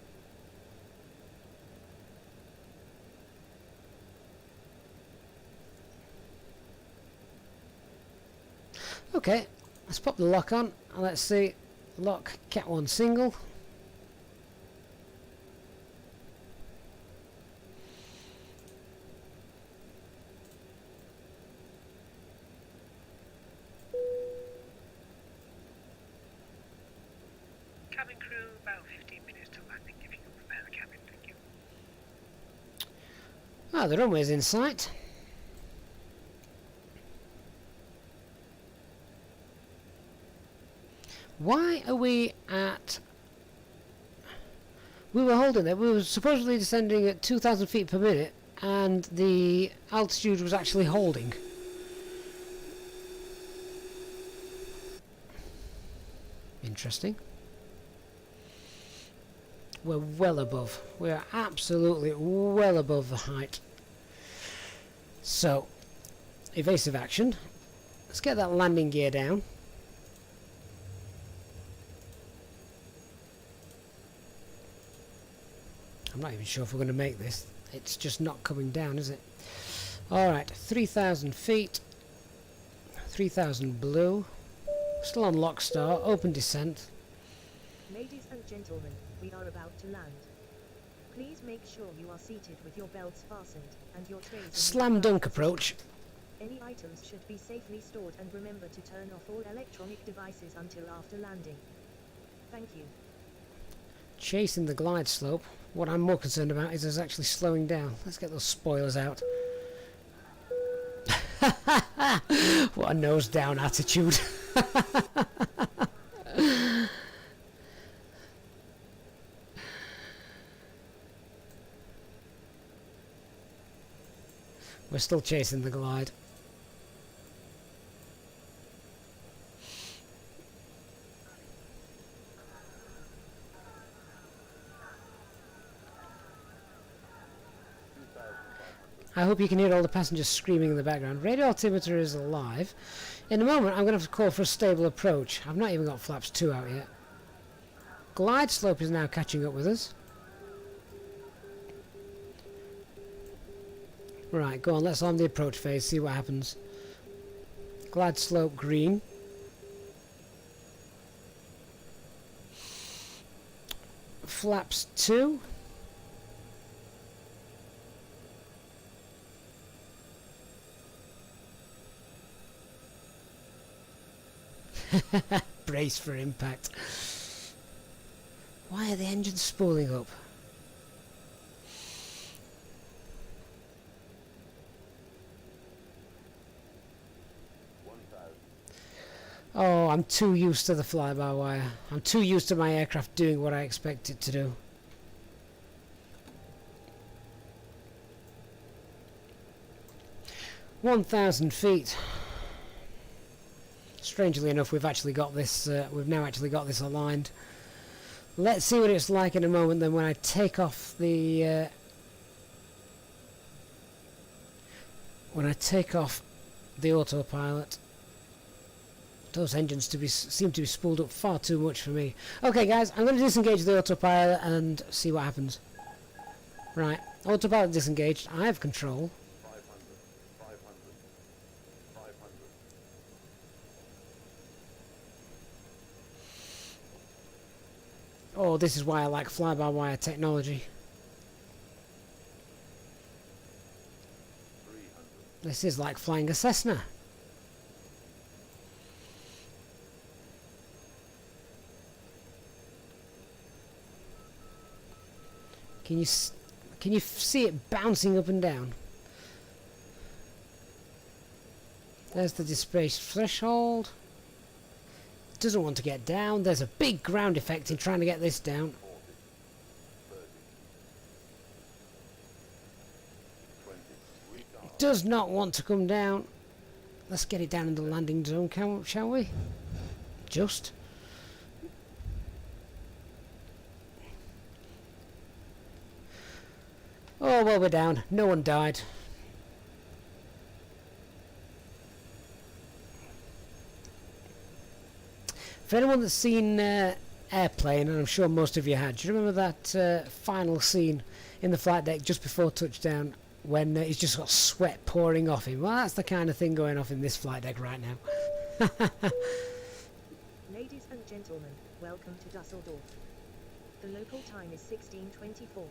Okay, let's pop the lock on and let's see. Lock, Cat 1 single. Cabin crew, about 15 minutes to landing. If you can prepare the cabin, thank you. Ah, the runway's in sight. Why are we at... We were holding there. We were supposedly descending at 2,000 feet per minute, and the altitude was actually holding. Interesting. We're well above. We are absolutely well above the height. So, evasive action. Let's get that landing gear down. I'm not even sure if we're going to make this. It's just not coming down, is it? Alright, 3,000 feet. 3,000 blue. Still on lock star. Open descent. Ladies and gentlemen, we are about to land. Please make sure you are seated with your belts fastened and your trays in the Slam correct dunk position. approach. Any items should be safely stored, and remember to turn off all electronic devices until after landing. Thank you. Chasing the glide slope. What I'm more concerned about is us actually slowing down. Let's get those spoilers out. What a nose down attitude. We're still chasing the glide. I hope you can hear all the passengers screaming in the background. Radio altimeter is alive. In a moment, I'm going to have to call for a stable approach. I've not even got flaps 2 out yet. Glide slope is now catching up with us. Right, go on, let's arm the approach phase, see what happens. Glide slope green. Flaps 2. Brace for impact. Why are the engines spooling up? Oh, I'm too used to the fly-by-wire. I'm too used to my aircraft doing what I expect it to do. "1,000 feet. Strangely enough, we've actually got this. We've now actually got this aligned. Let's see what it's like in a moment. Then, when I take off the autopilot, those engines seem to be spooled up far too much for me. Okay, guys, I'm going to disengage the autopilot and see what happens. Right, autopilot disengaged. I have control. 500. Oh, this is why I like fly-by-wire technology. 300. This is like flying a Cessna. Can you see it bouncing up and down? There's the displaced threshold. Doesn't want to get down. There's a big ground effect in trying to get this down. 40. 30. does not want to come down. Let's get it down in the landing zone, shall we? Just. Oh, well, we're down. No one died. For anyone that's seen Airplane, and I'm sure most of you had, do you remember that final scene in the flight deck just before touchdown when he's just got sweat pouring off him? Well, that's the kind of thing going off in this flight deck right now. Ladies and gentlemen, welcome to Dusseldorf. The local time is 16:24.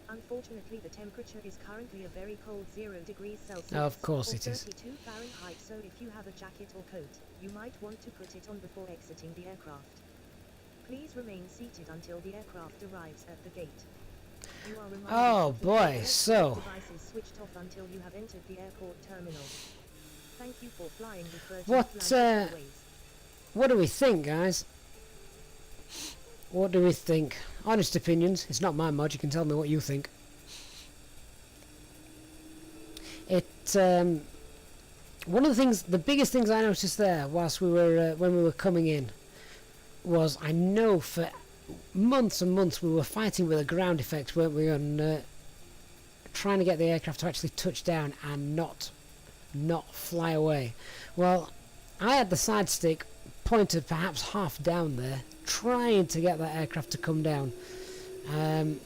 Unfortunately, the temperature is currently a very cold 0 degrees Celsius. Of course it is. 32 Fahrenheit, so if you have a jacket or coat, you might want to put it on before exiting the aircraft. Please remain seated until the aircraft arrives at the gate. You are reminded Oh to keep boy, your so devices switched off until you have entered the airport terminal. Thank you for flying with Virgin Atlantic Airways. what do we think, guys? What do we think? Honest opinions. It's not my mod. You can tell me what you think. One of the things, the biggest things I noticed there, whilst we were when we were coming in, was I know for months and months we were fighting with a ground effect, weren't we, on trying to get the aircraft to actually touch down and not fly away. Well, I had the side stick pointed perhaps half down there, trying to get that aircraft to come down.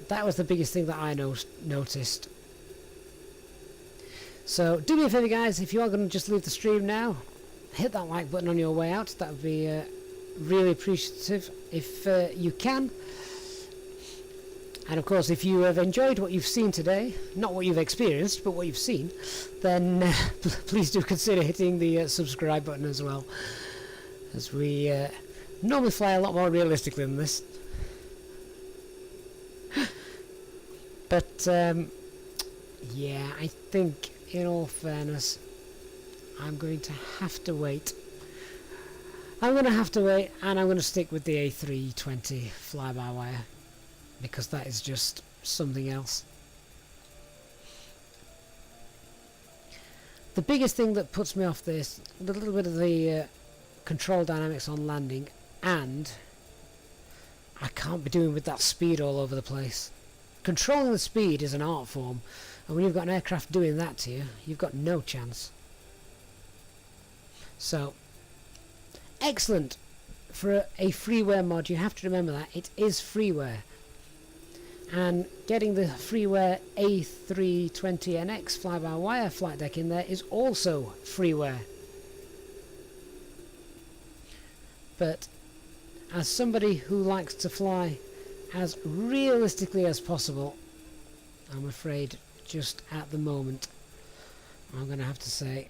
That was the biggest thing that I noticed. So do me a favour, guys, if you are going to just leave the stream now, hit that like button on your way out. That would be really appreciative if you can. And of course, if you have enjoyed what you've seen today, not what you've experienced, but what you've seen, then please do consider hitting the subscribe button as well, as we normally fly a lot more realistically than this. But yeah, I think in all fairness I'm going to have to wait. I'm going to have to wait, and I'm going to stick with the A320 fly-by-wire, because that is just something else. The biggest thing that puts me off this, a little bit of the control dynamics on landing, and I can't be doing with that speed all over the place. Controlling the speed is an art form, and when you've got an aircraft doing that to you, you've got no chance. So, excellent. For a freeware mod, you have to remember that it is freeware. And getting the freeware A320NX fly-by-wire flight deck in there is also freeware. But as somebody who likes to fly as realistically as possible, I'm afraid just at the moment I'm going to have to say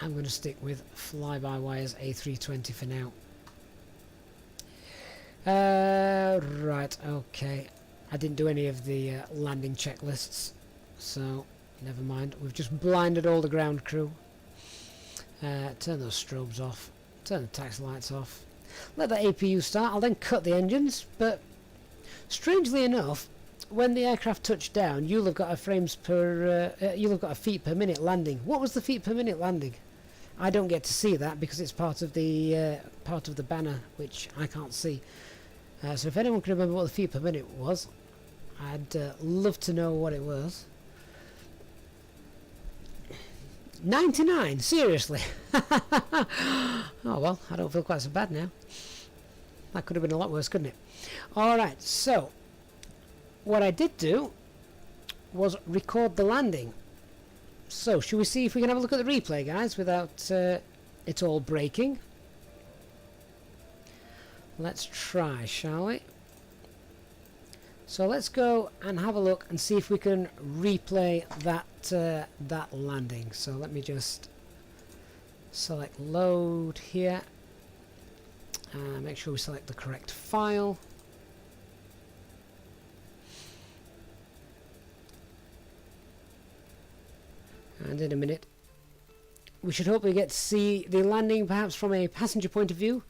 I'm going to stick with fly-by-wire's A320 for now. Right, okay. I didn't do any of the landing checklists, so never mind. We've just blinded all the ground crew. Turn those strobes off. Turn the taxi lights off. Let the APU start. I'll then cut the engines, but strangely enough, when the aircraft touched down, you'll have got a feet per minute landing. What was the feet per minute landing? I don't get to see that because it's part of the banner, which I can't see. So if anyone can remember what the feet per minute was, I'd love to know what it was. 99, seriously. Oh well, I don't feel quite so bad now. That could have been a lot worse, couldn't it? Alright, so what I did do was record the landing. So should we see if we can have a look at the replay, guys, without it all breaking? Let's try, shall we? So let's go and have a look and see if we can replay that landing. So let me just select load here. Make sure we select the correct file. And in a minute we should hopefully get to see the landing perhaps from a passenger point of view.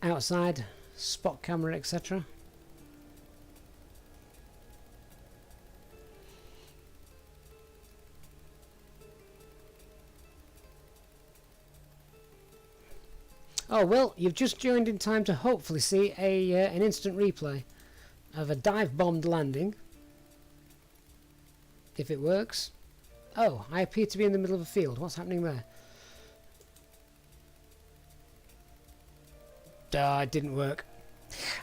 Outside, spot camera, etc. Oh well, you've just joined in time to hopefully see an instant replay of a dive-bombed landing. If it works. Oh, I appear to be in the middle of a field. What's happening there? It didn't work.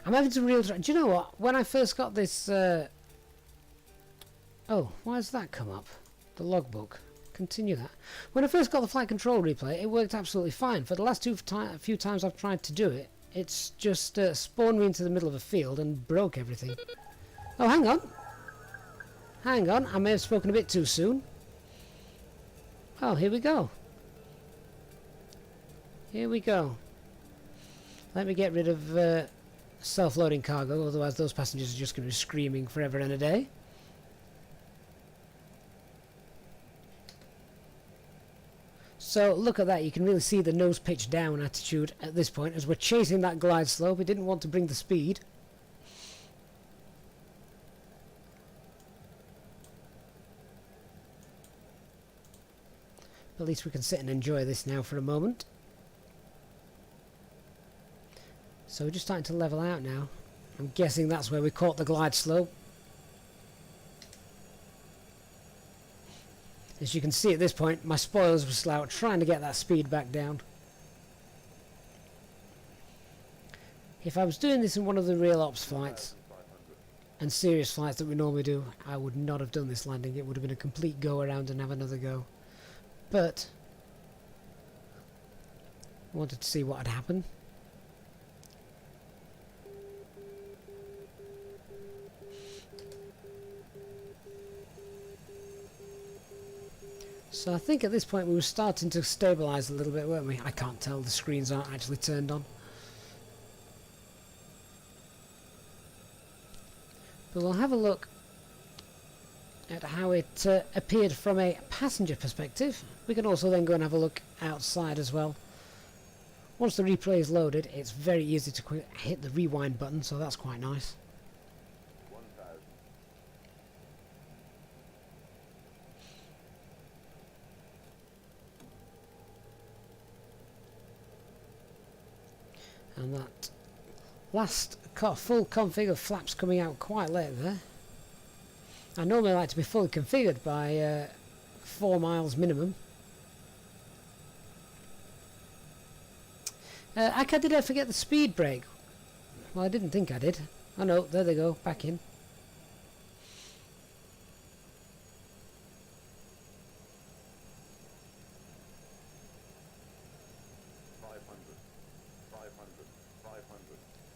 I'm having some real... Do you know what? When I first got this... Oh, why has that come up? The logbook. Continue that. When I first got the flight control replay, it worked absolutely fine. For the last few times I've tried to do it, it's just spawned me into the middle of a field and broke everything. Oh, hang on. Hang on, I may have spoken a bit too soon. Oh, here we go. Here we go. Let me get rid of self-loading cargo, otherwise those passengers are just going to be screaming forever and a day. So look at that, you can really see the nose pitch down attitude at this point as we're chasing that glide slope. We didn't want to bring the speed. At least we can sit and enjoy this now for a moment. So we're just starting to level out now. I'm guessing that's where we caught the glide slope. As you can see at this point, my spoilers were slow, trying to get that speed back down. If I was doing this in one of the real ops flights and serious flights that we normally do, I would not have done this landing. It would have been a complete go around and have another go. But I wanted to see what had happened. So I think at this point we were starting to stabilise a little bit, weren't we? I can't tell, the screens aren't actually turned on. But we'll have a look at how it appeared from a passenger perspective. We can also then go and have a look outside as well. Once the replay is loaded, it's very easy to hit the rewind button, so that's quite nice. 1,000. And that last full config of flaps coming out quite late there. I normally like to be fully configured by 4 miles minimum. Did I forget the speed brake? Well, I didn't think I did. Oh no, there they go, back in.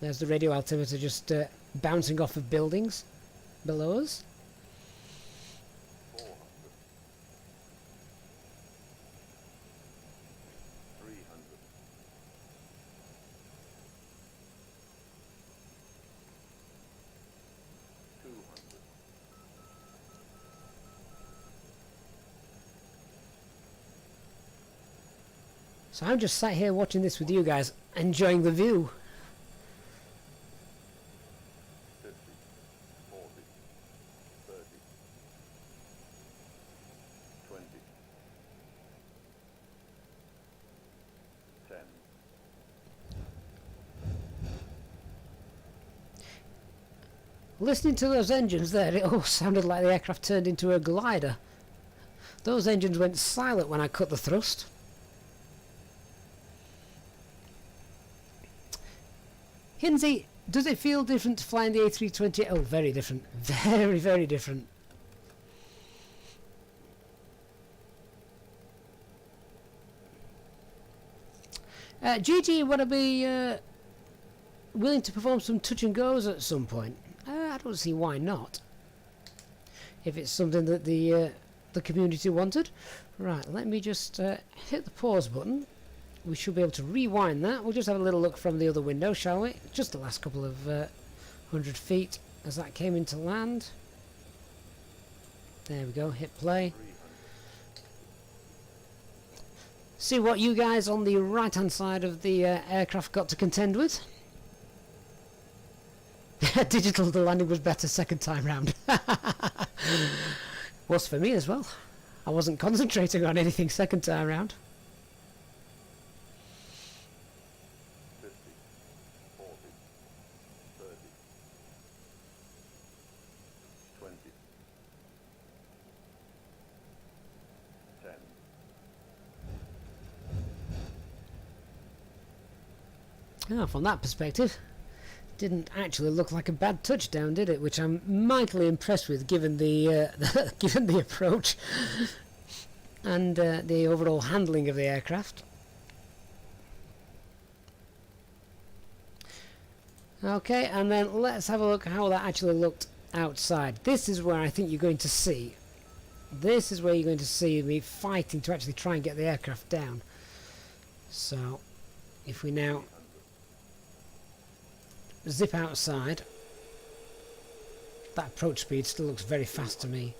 There's the radio altimeter just bouncing off of buildings below us. 400. 300. 200. So I'm just sat here watching this with you guys, enjoying the view. 50, 40, 30, 20, 10. Listening to those engines there, it all sounded like the aircraft turned into a glider. Those engines went silent when I cut the thrust. Hinsey, does it feel different to flying the A330? Oh, very different. Very, very different. Gigi, would I be willing to perform some touch and goes at some point? I don't see why not. If it's something that the community wanted. Right, let me just hit the pause button. We should be able to rewind that. We'll just have a little look from the other window, shall we? Just the last couple of 100 feet as that came into land. There we go, hit play. 300. See what you guys on the right hand side of the aircraft got to contend with. Digital, the landing was better second time round. Was for me as well. I wasn't concentrating on anything second time round. From that perspective, didn't actually look like a bad touchdown, did it? Which I'm mightily impressed with, given the given the approach and the overall handling of the aircraft. Okay, and then let's have a look how that actually looked outside. This is where I think you're going to see. This is where you're going to see me fighting to actually try and get the aircraft down. So, if we now zip outside, that approach speed still looks very fast to me.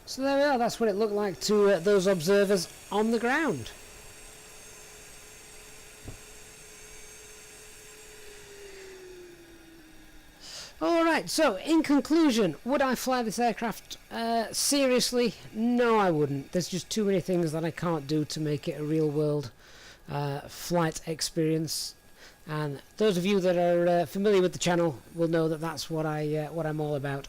So there we are, that's what it looked like to those observers on the ground. Alright, so in conclusion, would I fly this aircraft? Seriously, no I wouldn't. There's just too many things that I can't do to make it a real world flight experience. And those of you that are familiar with the channel will know that that's what I'm all about.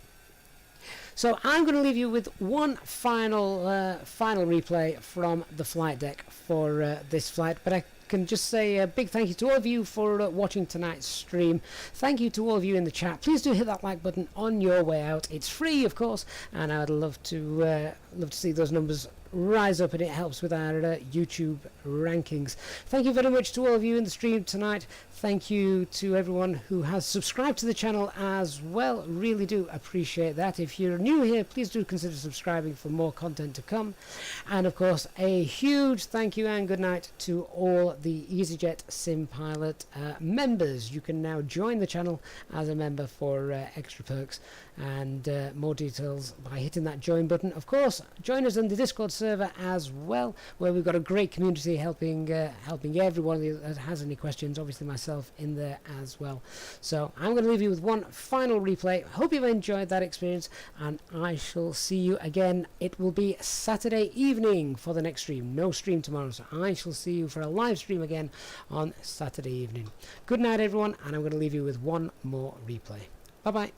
So I'm going to leave you with one final replay from the flight deck for this flight, but I can just say a big thank you to all of you for watching tonight's stream. Thank you to all of you in the chat. Please do hit that like button on your way out. It's free, of course, and I would love to see those numbers rise up, and it helps with our YouTube rankings. Thank you very much to all of you in the stream tonight. Thank you to everyone who has subscribed to the channel as well. Really do appreciate that. If you're new here, please do consider subscribing for more content to come. And of course, a huge thank you and good night to all the Easyjetsimpilot members. You can now join the channel as a member for extra perks and more details by hitting that join button. Of course, join us in the Discord server as well, where we've got a great community helping everyone that has any questions, obviously myself in there as well. So I'm going to leave you with one final replay. Hope you've enjoyed that experience, and I shall see you again. It will be Saturday evening for the next stream. No stream tomorrow, so I shall see you for a live stream again on Saturday evening. Good night everyone, and I'm going to leave you with one more replay. Bye bye.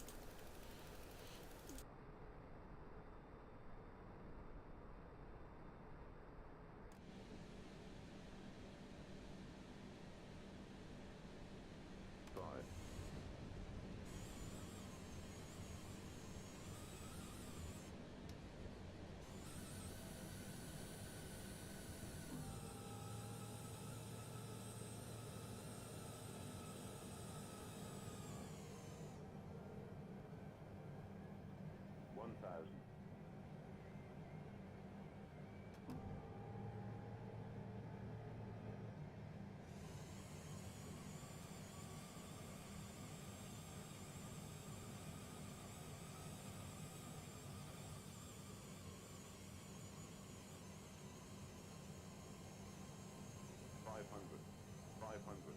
Five hundred.